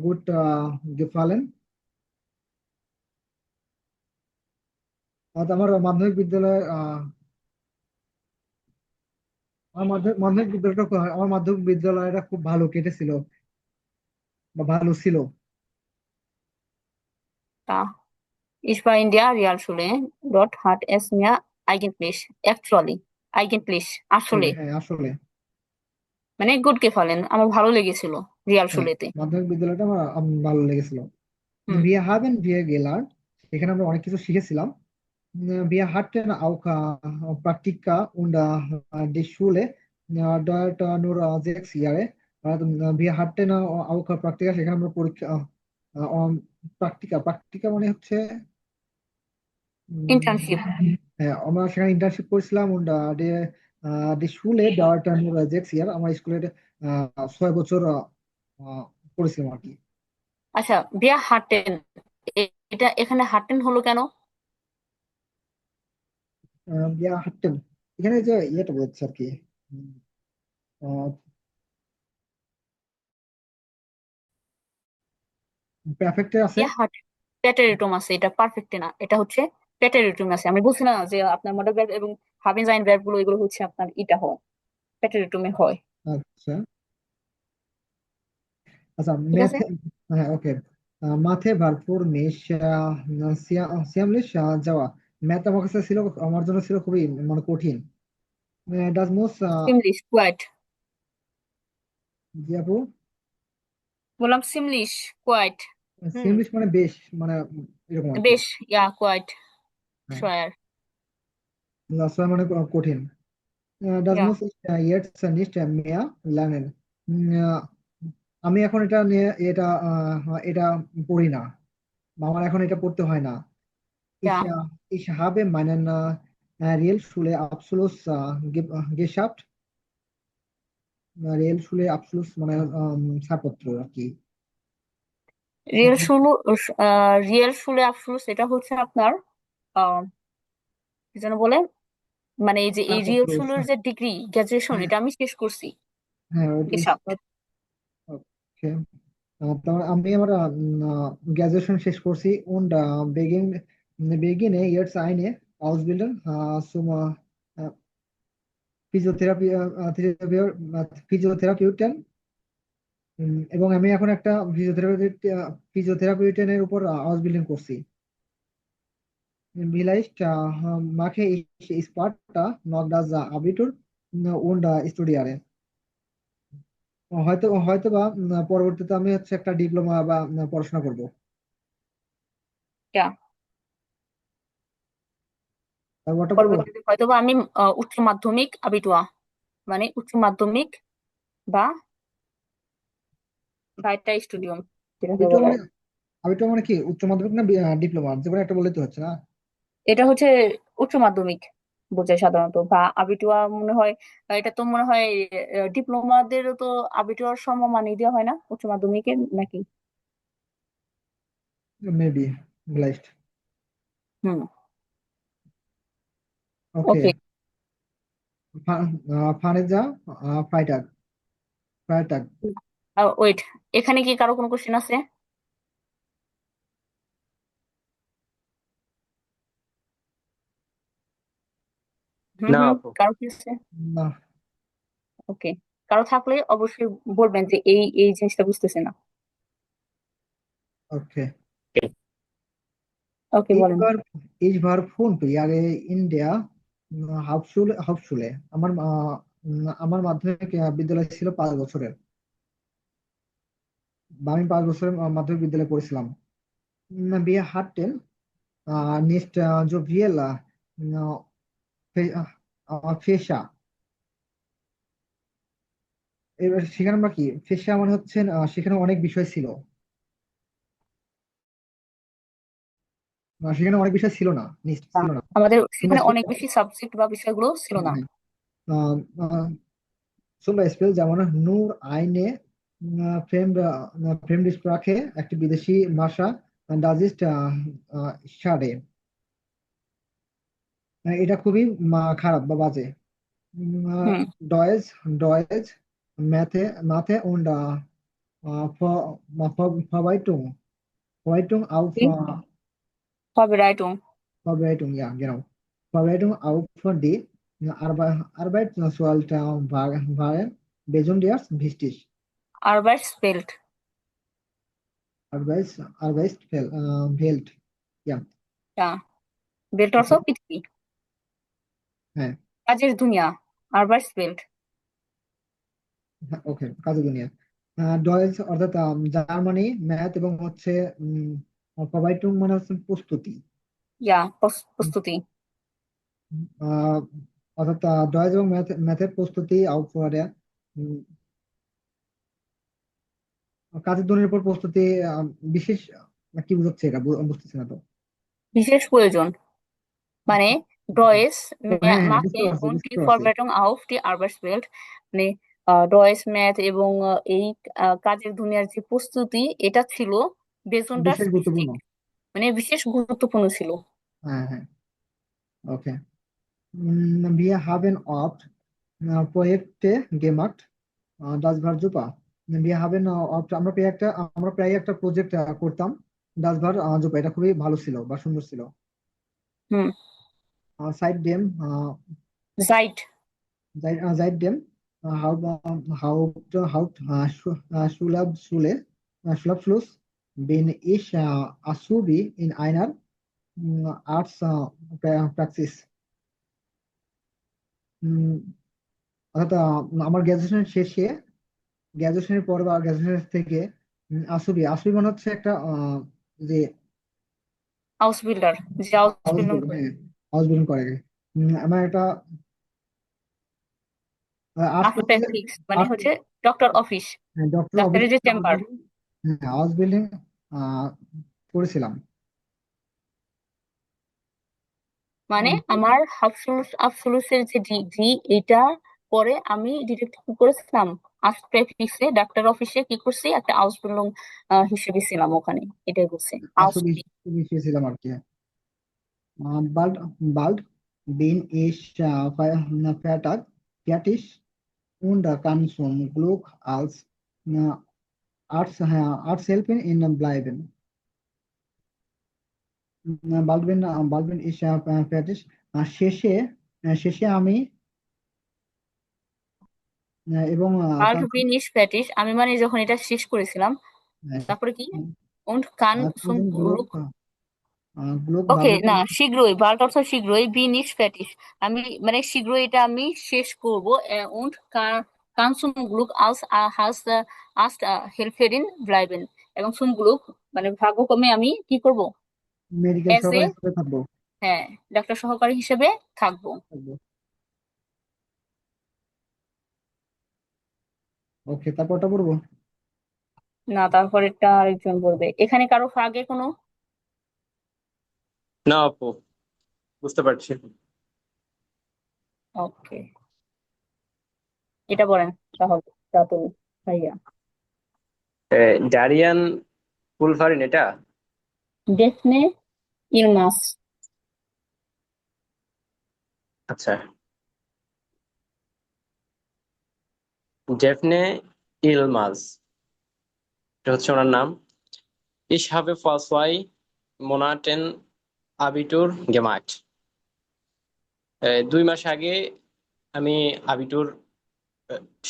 gut gefallen. আর আমার মাধ্যমিক বিদ্যালয় আমার মাধ্যমিক বিদ্যালয়টা খুব ভালো কেটেছিল বা ভালো ছিল। Ich war in der Realschule. Dort hat es mir eigentlich আসলে আসলে হ্যাঁ আসলে মানে গুড গেফালেন, আমার ভালো লেগেছিল রিয়াল হ্যাঁ শুলেতে। মাধ্যমিক বিদ্যালয়টা আমার ভালো লেগেছিল। হুম, Wir haben wir gelernt, এখানে আমরা অনেক কিছু শিখেছিলাম। Wir hatten auch Praktika und die Schule dort nur 6 Jahre. Wir hatten auch Praktika, সেখানে আমরা পরীক্ষা প্রাক্টিকা প্রাক্টিকা মানে হচ্ছে উম, ইন্টার্নশিপ। হ্যাঁ, আমরা সেখানে ইন্টার্নশিপ করেছিলাম und die Schule dort nur 6 Jahre, আমার স্কুলের 6 বছর পড়েছিলাম আর কি। আচ্ছা, বিয়া হাঁটেন, এটা এখানে হাঁটেন হলো কেন? Wir hatten এখানে যে ইয়েটা বলছে আর কি, প্রেফেক্টে আছে। বিয়া হাঁটেন প্যাটারিটম আছে, এটা পারফেক্ট না, এটা হচ্ছে প্যাটারিটম আছে। আমি বলছি না যে আপনার মডেল ভার্ব এবং হাবিন জাইন ভার্ব গুলো এগুলো হচ্ছে আপনার এটা হয়, প্যাটারিটমে হয়। আচ্ছা আচ্ছা, ঠিক আছে। ম্যাথে, হ্যাঁ ওকে, মাথে ভরপুর মেষ সিয়ামলিশ যাওয়া। ম্যাথ আমার কাছে ছিল, আমার জন্য ছিল খুবই মানে কঠিন। ডাজ মোস সিমলিশ কোয়াইট, জি আপু, বললাম সিমলিশ কোয়াইট। হুম, সিয়ামলিশ মানে বেশ, মানে এরকম আর কি। বেশ, ইয়া কোয়াইট, হ্যাঁ, শোয়ার, ছয় মানে কঠিন। Does yeah. মোস ইয়েটস নিস্ট মেয়া লার্নেন। আমি এখন এটা নিয়ে এটা পড়ি না, বা আমার এখন এটা পড়তে হয় না। ইয়া, Ich habe meinen Realschule-Abschluss geschafft. Realschule-Abschluss মানে ছাড়পত্র আর কি। রিয়েল শুলু, রিয়েল শুলে আফসোস, এটা হচ্ছে আপনার আহ কি যেন বলে, মানে এই যে এই রিয়েল ছাড়পত্র, শুলের যে ডিগ্রি গ্রাজুয়েশন, হ্যাঁ এটা আমি শেষ করছি। হ্যাঁ গেসাপ্ট। ওকে। তারপর আমি আমার গ্রাজুয়েশন শেষ করছি und beginne jetzt eine Ausbildung zum Physiotherapie, Physiotherapeutin, এবং আমি এখন একটা ফিজিওথেরাপিউটিনের উপর আউসবিল্ডিং করছি। Vielleicht mache ich später noch das Abitur und studiere. হয়তো বা পরবর্তীতে আমি হচ্ছে একটা ডিপ্লোমা বা পড়াশোনা করব। ইয়া, আর ওটা পড়বো না। পরবর্তীতে হয়তোবা আমি উচ্চ মাধ্যমিক আবিটুয়া, মানে উচ্চ মাধ্যমিক বা বাইটা স্টুডিয়াম, যেটাকে আবিটো বলে। মানে, আবিটো মানে কি, উচ্চ মাধ্যমিক না ডিপ্লোমা, যে কোনো একটা বললে তো হচ্ছে না। এটা হচ্ছে উচ্চ মাধ্যমিক বোঝায় সাধারণত, বা আবিটুয়া মনে হয়, এটা তো মনে হয় ডিপ্লোমাদেরও তো আবিটুয়ার সমমানই দেওয়া হয় না উচ্চ মাধ্যমিকের, নাকি? মেবি, ব্লাইস্ট। হুম। ওকে। ওকে। ফানেজা ফাইটার ফাইটার ওয়েট, এখানে কি কারো কোনো কোশ্চেন আছে? হুম না হুম, আপু। কারো কি আছে? না। ওকে, কারো থাকলে অবশ্যই বলবেন যে এই এই জিনিসটা বুঝতেছে না। ওকে। ওকে, Ich বলেন। war, ich war 5 Jahre in der Hauptschule. আমার মাধ্যমিক বিদ্যালয় ছিল 5 বছরের, বা আমি 5 বছরের মাধ্যমিক বিদ্যালয়ে পড়েছিলাম। Wir hatten nicht so viel Fächer. এবার সেখানে আমরা কি, ফেসা মানে হচ্ছে সেখানে অনেক বিষয় ছিল, সেখানে অনেক বিষয় ছিল না, নিশ্চিত ছিল না। আমাদের তোমরা সেখানে অনেক বেশি সাবজেক্ট বা বিষয়গুলো ছিল না। zum Beispiel যেমন নূর আইনে ফ্রেন্ড স্প্রাখে, একটি বিদেশি ভাষা, ডাজিস্ট সারে। এটা খুবই খারাপ বা বাজে। হুম। ডয়েজ ডয়েজ ম্যাথে ম্যাথে und Verwaltung Verwaltung auf কি হবে, right? Verwaltung, ja genau, Verwaltung auf die Arbeit sollte waren besonders wichtig. আরবাইটসফেল্ড। Welt, ja, belt অর্থ okay, পৃথিবী, হ্যাঁ, কাজের দুনিয়া, আরবাইটসফেল্ড। ওকে, কাজের দুনিয়া। ডয়েজ অর্থাৎ জার্মানি, ম্যাথ এবং হচ্ছে Verwaltung মানে হচ্ছে প্রস্তুতি, ইয়া প্রস্তুতি। আহ, অর্থাৎ ডয়েজ এবং ম্যাথের প্রস্তুতি আউটফোয়ারে কাজের দৈনের উপর প্রস্তুতি বিশেষ কি বোঝাচ্ছে এটা বুঝতেছি না তো। বিশেষ প্রয়োজন মানে ডয়েস ও, হ্যাঁ হ্যাঁ, বুঝতে machen পারছি und বুঝতে die পারছি। Vorbereitung auf die Arbeitswelt মানে ডয়েস ম্যাথ এবং এই কাজের দুনিয়ার যে প্রস্তুতি এটা ছিল বেজন্টার বিশেষ গুরুত্বপূর্ণ। স্পেসিফিক মানে বিশেষ গুরুত্বপূর্ণ ছিল। হ্যাঁ হ্যাঁ, ওকে। Wir haben oft Projekte gemacht, das war super. Wir haben oft আমরা প্রায় একটা প্রজেক্ট করতাম, das war super, এটা খুবই ভালো ছিল বা সুন্দর ছিল। হুম। Seitdem জাইট seitdem Schulabschluss bin ich Azubi in einer Arts Praxis. উম, অর্থাৎ আমার গ্রাজুয়েশনের পর বা গ্রাজুয়েশন থেকে আসুবি মানে হচ্ছে একটা যে আউসবিল্ডার যে হাউস আউসবিল্ডিং বিল্ডিং, করে। হ্যাঁ হাউস বিল্ডিং করে। আমার একটা আর্টস আর্টপ্যাথিক্স মানে আর্ট হচ্ছে ডক্টর অফিস, ডক্টর অফিস ডাক্তারের যে হাউস চেম্বার। বিল্ডিং, হ্যাঁ হাউস বিল্ডিং করেছিলাম। মানে আমার আফসুলুসের যে ডিগ্রি এটা পরে আমি ডিরেক্ট কি করেছিলাম আর্ট প্র্যাকটিসে ডাক্তার অফিসে কি করছি একটা আউসবিল্ডিং হিসেবে ছিলাম ওখানে, এটাই বলছে আসুবি আউসবিল্ডিং। ছিলাম আর কি। bald bin ich fertig und kann zum Glück als äh, Arzthelferin in bleiben. Bald bin ich fertig. শেষে আমি এবং আর্ট বিনিশ প্র্যাকটিস আমি মানে যখন এটা শেষ করেছিলাম তারপরে কি und kann zum গ্লোক Glück গ্লোক ওকে ভালো না শীঘ্রই বাল্ট অর্থ শীঘ্রই বি নিশ ফ্যাটিস আমি মানে শীঘ্রই এটা আমি শেষ করব und kann zum Glück als Arzt helferin bleiben এবং zum Glück মানে ভাগ্যক্রমে আমি কি করব মেডিকেল এজ এ সহকারী হিসেবে থাকবো। হ্যাঁ ডাক্তার সহকারী হিসেবে থাকবো। ওকে, তারপরটা পড়বো। না তারপরেরটা আরেকজন বলবে, এখানে কারো আগে কোনো না আপু, বুঝতে পারছি। ওকে এটা বলেন তাহলে তুমি ভাইয়া। ডারিয়ান ফুলফারিন এটা। ডেফনে ইলমাস আচ্ছা, ডেফনে ইলমাজ, এটা হচ্ছে ওনার নাম। Ich habe vor 2 Monaten Abitur gemacht. 2 মাস আগে আমি আবিটুর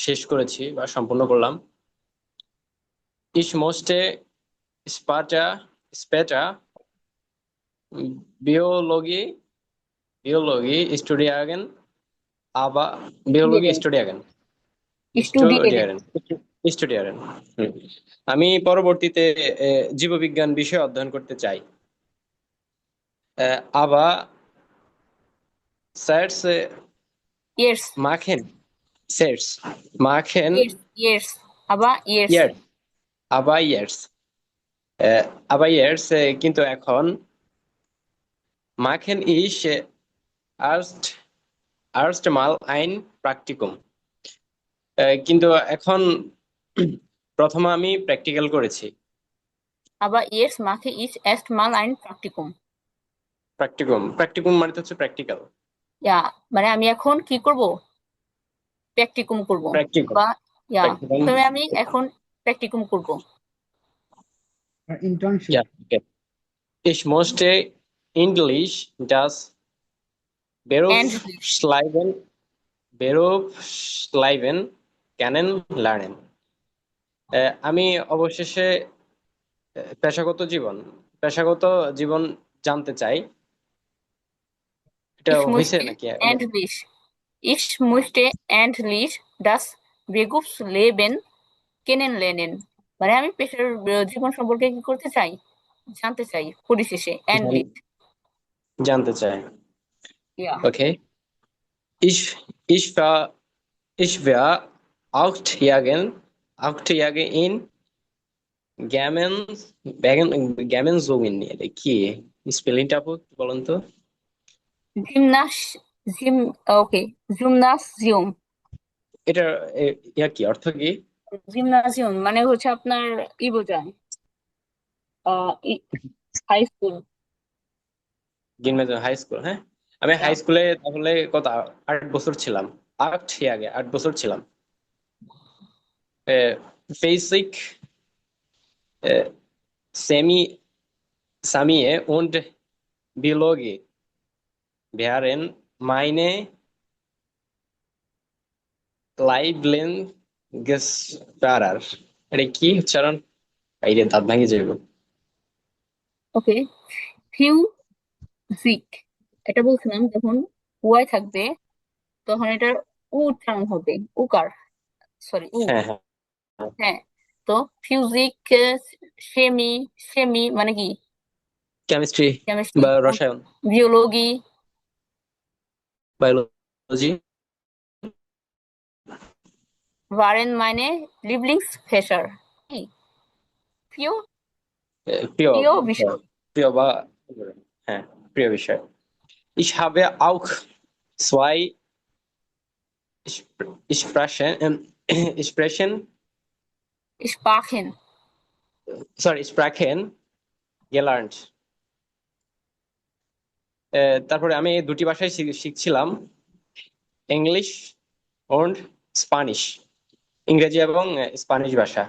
শেষ করেছি বা সম্পূর্ণ করলাম। Ich musste später Biologie studieren, aber Biologie studieren. স্টুডিয়েন্ট Studieren. Studieren. হুম। আমি পরবর্তীতে জীববিজ্ঞান বিষয় অধ্যয়ন করতে চাই। aber Selbst years machen, selbst machen, yes yes আবার yes yes, aber yes, aber yes, কিন্তু এখন machen ich erst mal ein Praktikum, কিন্তু এখন প্রথমে আমি প্র্যাকটিক্যাল করেছি। আবার ইয়েস মাকে ইস এস্ট মাল আইন প্র্যাকটিকুম প্র্যাকটিকুম মানে তো হচ্ছে প্র্যাকটিক্যাল। ইয়া মানে আমি এখন কি করব প্র্যাকটিকুম করব প্র্যাকটিক্যাল বা ইয়া প্র্যাকটিক্যাল তবে আমি এখন প্র্যাকটিকুম করব। Internship. ja, okay. Ich musste Englisch das এন্ড Berufsleben Berufsleben kennenlernen. আমি অবশেষে পেশাগত জীবন পেশাগত জীবন জানতে চাই। এটা ich হয়েছে musste নাকি? endlich ich musste endlich das Berufsleben kennenlernen মানে আমি পেশার জীবন সম্পর্কে কি করতে চাই জানতে চাই পরিশেষে এন্ডলি। জানতে চাই। ইয়া Okay. Ich, ich war, ich war acht Jahre in Gamenzungen। এটা কি স্পেলিংটা আপু একটু বলেন তো? জিমনাস জিম ওকে জিমনাসিয়াম। এটা ইয়া কি অর্থ কি? জিমনাজিয়াম মানে হচ্ছে আপনার বোঝায় হাই স্কুল। জিমনাজিয়াম হাই স্কুল, হ্যাঁ। আমি হাই স্কুলে তাহলে কত 8 বছর ছিলাম। 8 বছর ছিলাম। Basic, Semi, Samie und Biologie wären meine Lieblingsfächer। এটা কি উচ্চারণ? বাইরে দাঁত ভাঙে যাইব। ওকে ফিউজিক, এটা বলছিলাম যখন ওয়াই থাকবে তখন এটার উচ্চারণ হবে উকার, সরি হ্যাঁ, হ্যাঁ। হ্যাঁ। তো ফিউজিক, সেমি, সেমি মানে কি কেমিস্ট্রি কেমিস্ট্রি, বা রসায়ন, বিওলজি, বায়োলজি। ভারেন মানে লিবলিংস ফেসার, কি প্রিয় প্রিয় প্রিয় বিষয়। প্রিয় বা হ্যাঁ, প্রিয় বিষয়। Ich habe auch zwei Sprachen, স্পাখেন Sprachen gelernt। তারপরে আমি এই দুটি ভাষায় শিখছিলাম, ইংলিশ und স্প্যানিশ, ইংরেজি এবং স্প্যানিশ ভাষা।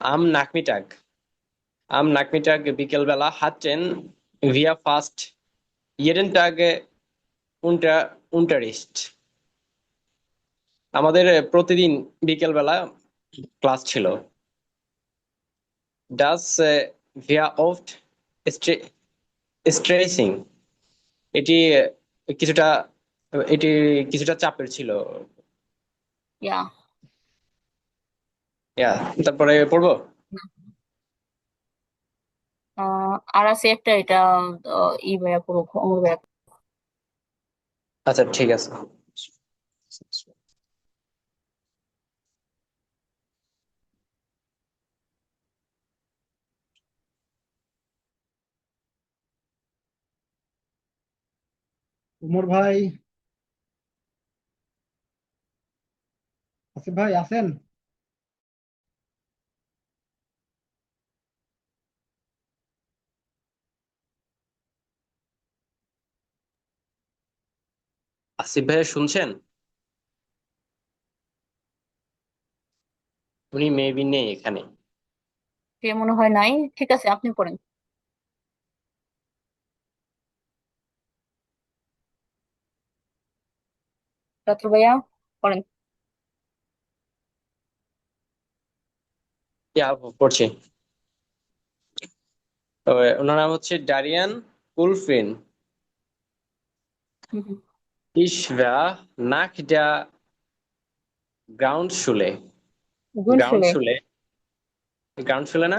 Am Nachmittag বিকেলবেলা hatten wir fast jeden Tag Unterricht। আমাদের প্রতিদিন বিকেলবেলা ক্লাস ছিল। Das wir oft stressing। এটি কিছুটা এটি কিছুটা চাপের ছিল। ইয়া ইয়া, তারপরে পড়বো। আর আছে একটা, এটা ভাইয়া পুরো অমর ভাইয়া। আচ্ছা, ঠিক আছে। উমর ভাই, আসিফ ভাই আছেন? আসিফ ভাইয়া শুনছেন? উনি মেবি নেই এখানে। সে মনে হয় নাই, ঠিক আছে আপনি পড়েন। রাত্র ভাইয়া পড়েন। ইয়া, পড়ছি। তো ওনার নাম হচ্ছে ডারিয়ান কুলফিন। হুম, হুম। Ich war nach der Grundschule। গুণশুলে, গ্রাউন্ডশুলে, গ্রাউন্ডশুলে না,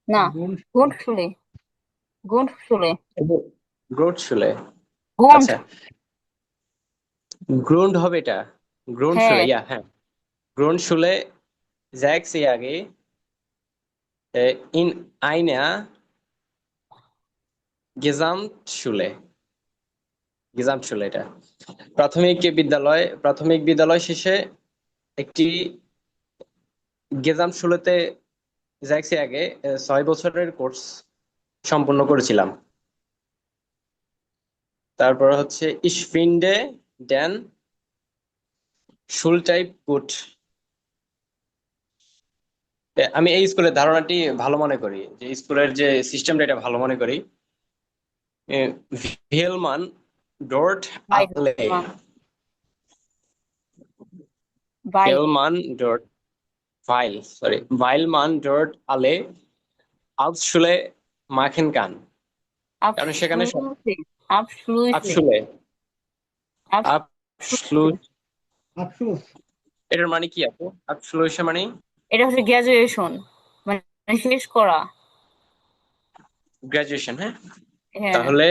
না গুণ গুণশুলে, গুণশুলে, গ্রোথশুলে। গুণ, আচ্ছা, গ্রুন্ড হবে এটা, গ্রুন্ডশুলে। হ্যাঁ। ইয়া, হ্যাঁ। গ্রুন্ডশুলে sechs Jahre in einer Gesamtschule। গিজামশুলে এটা প্রাথমিক বিদ্যালয় শেষে একটি গেজামশুলেতে জ্যাক্সে আগে 6 বছরের কোর্স সম্পূর্ণ করেছিলাম। তারপর হচ্ছে Ich finde den Schultyp gut। আমি এই স্কুলের ধারণাটি ভালো মনে করি, যে স্কুলের যে সিস্টেমটা এটা ভালো মনে করি। ভিয়েলমান ডট বাই আলে বাই ভিয়েলমান ডট ভাইলমান ডট আলে আউসশুলে মাখেন কান। কারণ সেখানে আবসলুটলি, আবসলুটলি, আপশুলে আপসলু আফসোস। এটার মানে কি আপু? আপসলুশন মানে এটা হচ্ছে গ্রাজুয়েশন, মানে শেষ করা। গ্রাজুয়েশন, হ্যাঁ। হ্যাঁ, হ্যাঁ। তাহলে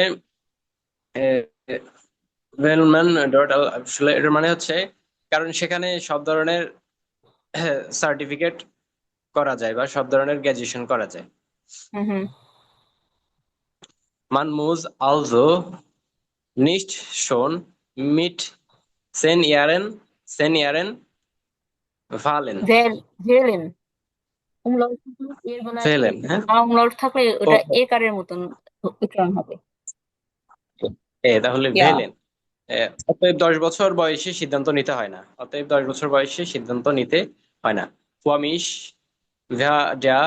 ভেলম্যান ডট আসলে এটার মানে হচ্ছে, কারণ সেখানে সব ধরনের সার্টিফিকেট করা যায় বা সব ধরনের গ্র্যাজুয়েশন করা যায়। হুম, হুম। Man muss also nicht schon mit 10 Jahren fallen. ভেলেন umlaut থাকলে এর বেলায় ফেলেন, হ্যাঁ। umlaut থাকলে ও ওটা এ কারের মতন উচ্চারণ হবে। তাহলে ইয়া। ভেলেন। অতএব 10 বছর বয়সে সিদ্ধান্ত নিতে হয় না। অতএব 10 বছর বয়সে সিদ্ধান্ত নিতে হয় না। Für der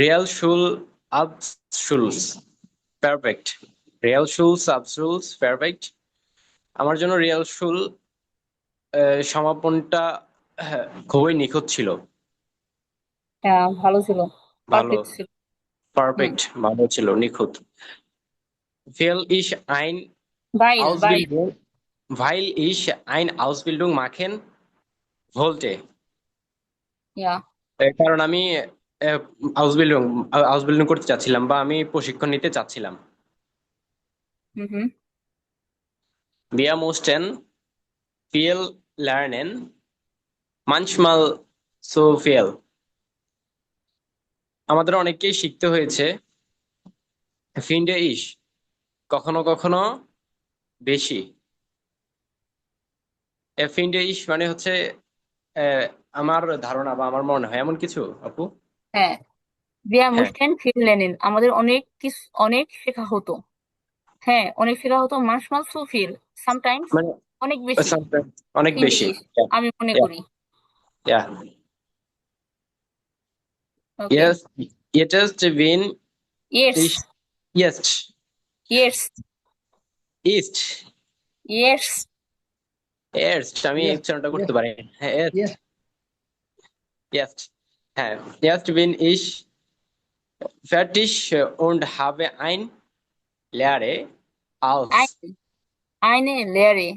Realschulabschluss perfekt. Realschulabschluss perfekt. আমার জন্য রিয়াল শুল সমাপনটা খুবই নিখুঁত ছিল। হ্যাঁ, ভালো ছিল, ভালো, পারফেক্ট ছিল। হুম। পারফেক্ট, ভালো ছিল, নিখুঁত। Weil ich ein বাইল। Ausbildung, weil ich ein Ausbildung machen wollte. ইয়া। কারণ আমি আউসবিল্ডিং আউসবিল্ডিং করতে চাচ্ছিলাম বা আমি প্রশিক্ষণ নিতে চাচ্ছিলাম। হুম, হুম। Wir mussten viel lernen, manchmal so viel. আমাদের অনেককেই শিখতে হয়েছে, finde ich, কখনো কখনো বেশি। finde ich মানে হচ্ছে আহ, আমার ধারণা বা আমার মনে হয় এমন কিছু, আপু। হ্যাঁ, wir হ্যাঁ, mussten viel lernen, আমাদের অনেক শেখা হতো। হ্যাঁ, অনেক শেখা হতো, manchmal zu viel, sometimes মানে অনেক বেশি। sometimes অনেক finde বেশি। ich, আমি মনে Yeah, করি। yeah, ওকে। yeah. Yes, jetzt bin yes. ich jetzt yes. ist yes. erst আমি Yes, উচ্চারণটা yes, করতে পারি। হ্যাঁ, yes. jetzt, হ্যাঁ, jetzt bin ich fertig und habe ein Lehre als eine Lehre,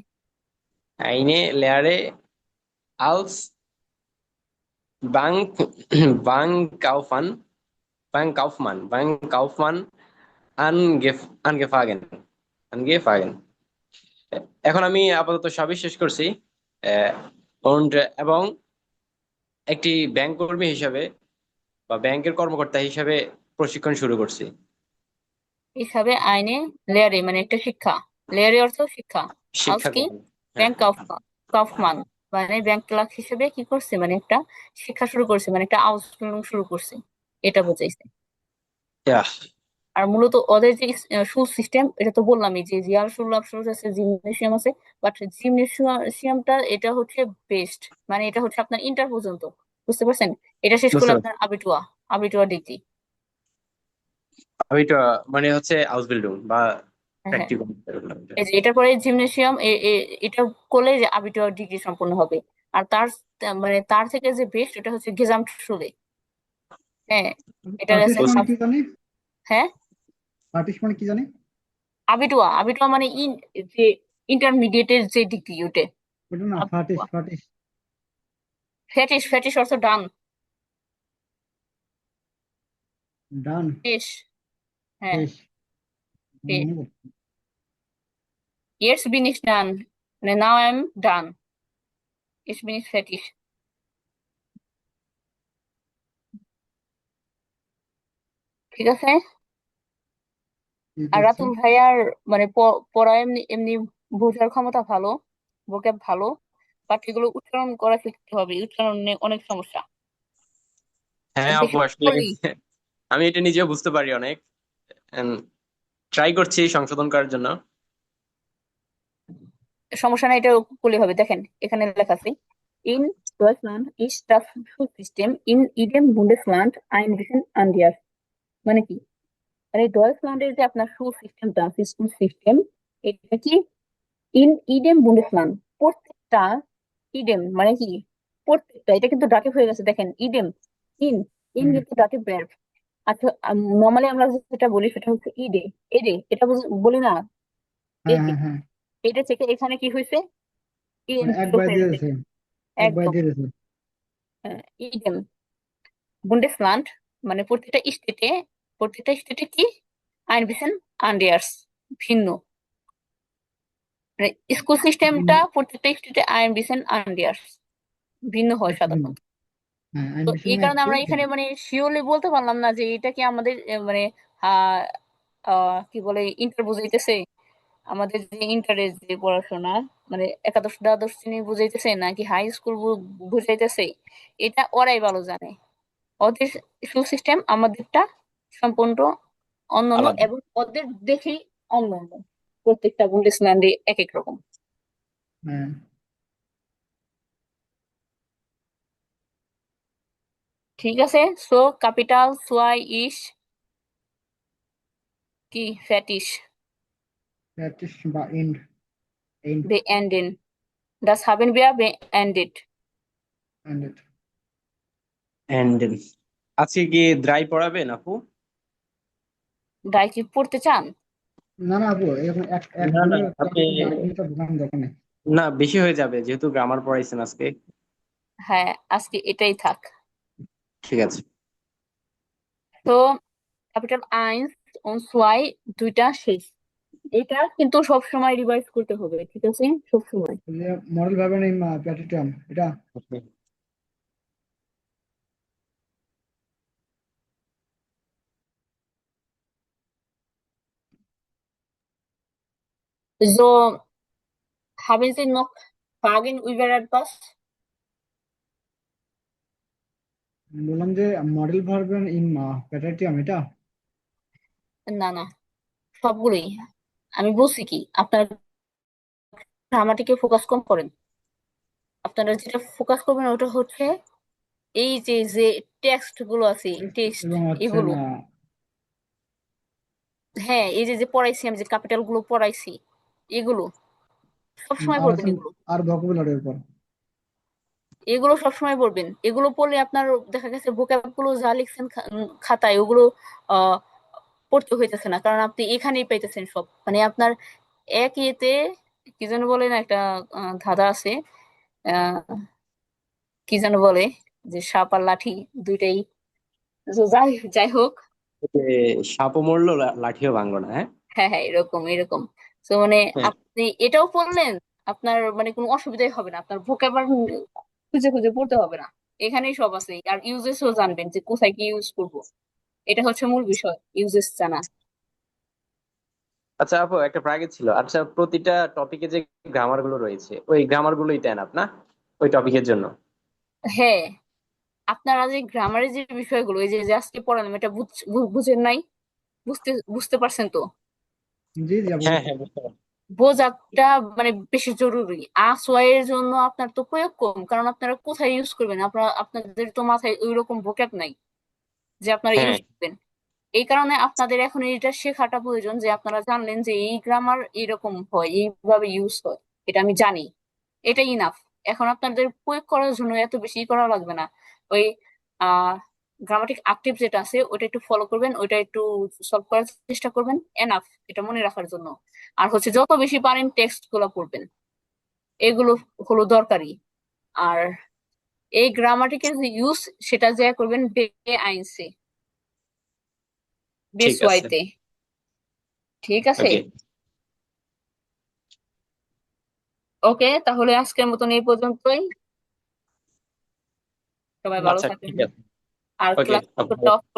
eine Lehre als Bank Bankkaufmann Bankkaufmann angefangen angefangen এখন আমি আপাতত সবই শেষ করছি। আহ, und এবং একটি ব্যাংক কর্মী হিসাবে বা ব্যাংকের কর্মকর্তা হিসাবে প্রশিক্ষণ শুরু করছি। হিসাবে আইনে লেয়ারে মানে একটা শিক্ষা। লেয়ারে অর্থ শিক্ষা। আউস শিক্ষা কি? গ্রহণ। হ্যাঁ, ব্যাংক কাউফমান মানে ব্যাংক ক্লার্ক হিসেবে কি করছে, মানে একটা শিক্ষা শুরু করছে, মানে একটা আউসবিল্ডিং শুরু করছে, এটা বোঝাইছে। yeah. আর মূলত ওদের যে শুল সিস্টেম, এটা তো বললামই যে রিয়াল শুল শুরু আছে, জিমনেশিয়াম আছে, বাট জিমনেশিয়ামটা এটা হচ্ছে বেস্ট, মানে এটা হচ্ছে আপনার ইন্টার পর্যন্ত, বুঝতে পারছেন? এটা শেষ করলে বুঝতে পারছি। আপনার আবিটুয়া, আবিটুয়া ডিগ্রি। ওইটা মানে হচ্ছে হাউস বিল্ডিং বা হ্যাঁ, প্র্যাকটিক্যাল। এই যে এটার পরে জিমনেশিয়াম, এটা করলে যে আবিটুয়া ডিগ্রি সম্পন্ন হবে। আর মানে তার থেকে যে বেস্ট, এটা হচ্ছে গেজামশুলে। হ্যাঁ, এটা আছে পার্টিশ মানে কি জানি? হ্যাঁ, পার্টিশ মানে কি জানি? আবিটুয়া। আবিটুয়া মানে যে ইন্টারমিডিয়েটের যে ডিগ্রি ওটা ওটা না, ফাটিশ আবিটুয়া। ফাটিশ ফেটিশ, ফেটিশ অর্থ ডান, ডান শেষ। হ্যাঁ, শেষ। শেষ। মনে করছি। Jetzt bin ich done, মানে now I'm done, ich bin fertig। ঠিক আছে। ঠিক আর আছে। রাতুল ভাইয়ার মানে পড়া এমনি এমনি বোঝার ক্ষমতা ভালো, ভোকাব ভালো, বাট এগুলো উচ্চারণ করা শিখতে হবে, উচ্চারণে অনেক সমস্যা। হ্যাঁ বেশি আপু, আসলে বলি আমি এটা নিজেও বুঝতে পারি অনেক। ট্রাই করছি সংশোধন করার জন্য। সমস্যা নাই, এটা বলে হবে। দেখেন এখানে লেখা আছে, in Deutschland ist das Schulsystem in jedem Bundesland ein bisschen anders, মানে কি? মানে ডয়েচল্যান্ডের যে আপনার সিস্টেমটা, স্কুল সিস্টেম, এটা কি ইন ইডেম বুন্ডেসল্যান্ড, প্রত্যেকটা, ইডেম মানে কি? প্রত্যেকটা, এটা কিন্তু ডাকে হয়ে গেছে, দেখেন ইডেম, ইন, ইন হুম, কিন্তু ডাকে verb। আচ্ছা, নর্মালি আমরা যেটা বলি সেটা হচ্ছে ইডে, এডে, এটা বলি না, হ্যাঁ এডে। হ্যাঁ হ্যাঁ। এটা থেকে এখানে কি হয়েছে, ইন মানে যোগ একবার হয়ে দিয়ে গেছে। দিয়েছে, একবার একদম। দিয়ে দিয়েছে। ইডেম বুন্ডেসল্যান্ড মানে প্রত্যেকটা স্টেটে, প্রত্যেকটা স্টেটে কি আইনবিসেন আন্ডিয়ার্স ভিন্ন, মানে স্কুল সিস্টেমটা প্রত্যেকটা স্টেটে আইনবিসেন আন্ডিয়ার্স ভিন্ন হয় একটু ভিন্ন। সাধারণত। হ্যাঁ, তো এই অ্যাম্বিশনে কারণে একটু আমরা ভিন্ন। এখানে মানে শিওরলি বলতে পারলাম না যে এটা কি আমাদের মানে আহ কি বলে ইন্টার বুঝাইতেছে, আমাদের যে ইন্টারের যে পড়াশোনা, মানে একাদশ দ্বাদশ শ্রেণী বুঝাইতেছে নাকি হাই স্কুল বুঝাইতেছে, এটা ওরাই ভালো জানে। ওদের স্কুল সিস্টেম আমাদেরটা সম্পূর্ণ অন্যান্য, আলাদা। এবং ওদের দেখেই অন্যান্য, প্রত্যেকটা বুন্ডেসল্যান্ডে এক এক রকম। হ্যাঁ, ঠিক আছে, সো ক্যাপিটাল সোয়াই ইস কি ফ্যাটিস প্র্যাকটিস বা এন্ড এন্ড beenden. Das haben wir beendet. এন্ড এন্ড আজকে কি ড্রাই পড়াবেন আপু? ডাই কি পড়তে চান? না না আপু, এরকম এক এক না না, দিনের আপনি ক্লাসে 10 মিনিট ঢোকানোর দরকার নেই। না, বেশি হয়ে যাবে যেহেতু গ্রামার পড়াইছেন আজকে। হ্যাঁ, আজকে এটাই থাক। ঠিক আছে। তো ক্যাপিটাল আইন্স ও সোয়াই দুইটা শেষ, এটা কিন্তু সব সময় রিভাইজ করতে হবে, ঠিক আছে, সব সময়। ওই যে মডেল ভার্বের এই প্যাটিটাম এটা। So haben Sie noch Fragen über etwas? বললাম যে মডেল ভার্বের ইন প্যাটাটিয়াম এটা। না না, সবগুলোই। আমি বলছি কি, আপনারা গ্রামাটিকে ফোকাস কম করেন। আপনারা যেটা ফোকাস করবেন ওটা হচ্ছে এই যে যে টেক্সট গুলো আছে, টেক্সট এবং হচ্ছে এগুলো। হ্যাঁ, এই যে যে পড়াইছি আমি, যে ক্যাপিটাল গুলো পড়াইছি, এগুলো সবসময় আর পড়বেন হচ্ছে এগুলো। আর ভোকাবুলারির উপর। এগুলো সবসময় পড়বেন, এগুলো পড়লে আপনার দেখা গেছে ভোকাব গুলো যা লিখছেন খাতায়, ওগুলো আহ পড়তে হইতেছে না, কারণ আপনি এখানেই পাইতেছেন সব। মানে আপনার এক ইয়েতে, কি যেন বলে না একটা ধাঁধা আছে, আহ কি যেন বলে, যে সাপ আর লাঠি দুইটাই। তো যাই যাই হোক। যে সাপও মরলো লাঠিও ভাঙলো না, হ্যাঁ। হ্যাঁ হ্যাঁ, এরকম এরকম। তো মানে হ্যাঁ, আপনি এটাও পড়লেন, আপনার মানে কোনো অসুবিধাই হবে না, আপনার ভোকাবুলারি খুঁজে খুঁজে পড়তে হবে না, এখানেই সব আছে। আর ইউজেসও জানবেন যে কোথায় কি ইউজ করব, এটা হচ্ছে মূল বিষয়, ইউজেস জানা। আচ্ছা আপু, একটা প্রাগে ছিল, আচ্ছা প্রতিটা টপিকে যে গ্রামার গুলো রয়েছে ওই গ্রামার গুলোই দেন আপনার ওই টপিকের জন্য? হ্যাঁ, আপনারা যে গ্রামারের যে বিষয়গুলো, এই যে যে আজকে পড়ালাম, এটা বুঝেন নাই? বুঝতে বুঝতে পারছেন তো? জি জি আপু, হ্যাঁ বুঝতে হ্যাঁ, পারছি। বুঝতে পারছি। বোঝাটা মানে বেশি জরুরি। এর জন্য আপনার তো প্রয়োগ কম, কারণ আপনারা কোথায় ইউজ করবেন, আপনারা আপনাদের তো মাথায় ওই রকম ভোকাব নাই যে আপনারা হ্যাঁ, ইউজ করবেন। এই কারণে আপনাদের এখন এটা শেখাটা প্রয়োজন, যে আপনারা জানলেন যে এই গ্রামার এরকম হয়, এইভাবে ইউজ হয়, এটা আমি জানি, এটাই ইনাফ। এখন আপনাদের প্রয়োগ করার জন্য এত বেশি করা লাগবে না। ওই আহ গ্রামাটিক অ্যাক্টিভ যেটা আছে ওটা একটু ফলো করবেন, ওইটা একটু সলভ করার চেষ্টা করবেন, এনাফ এটা মনে রাখার জন্য। আর হচ্ছে যত বেশি পারেন টেক্সট গুলো পড়বেন, এগুলো হলো দরকারি। আর এই গ্রামাটিকের যে ইউজ, সেটা যা করবেন বে আইনসে, ঠিক আছে। বেসওয়াইতে, ঠিক আছে। ওকে। ওকে, তাহলে আজকের মতন এই পর্যন্তই। সবাই ভালো আচ্ছা থাকবেন। ঠিক আছে। আর ওকে ক্লাস আপু।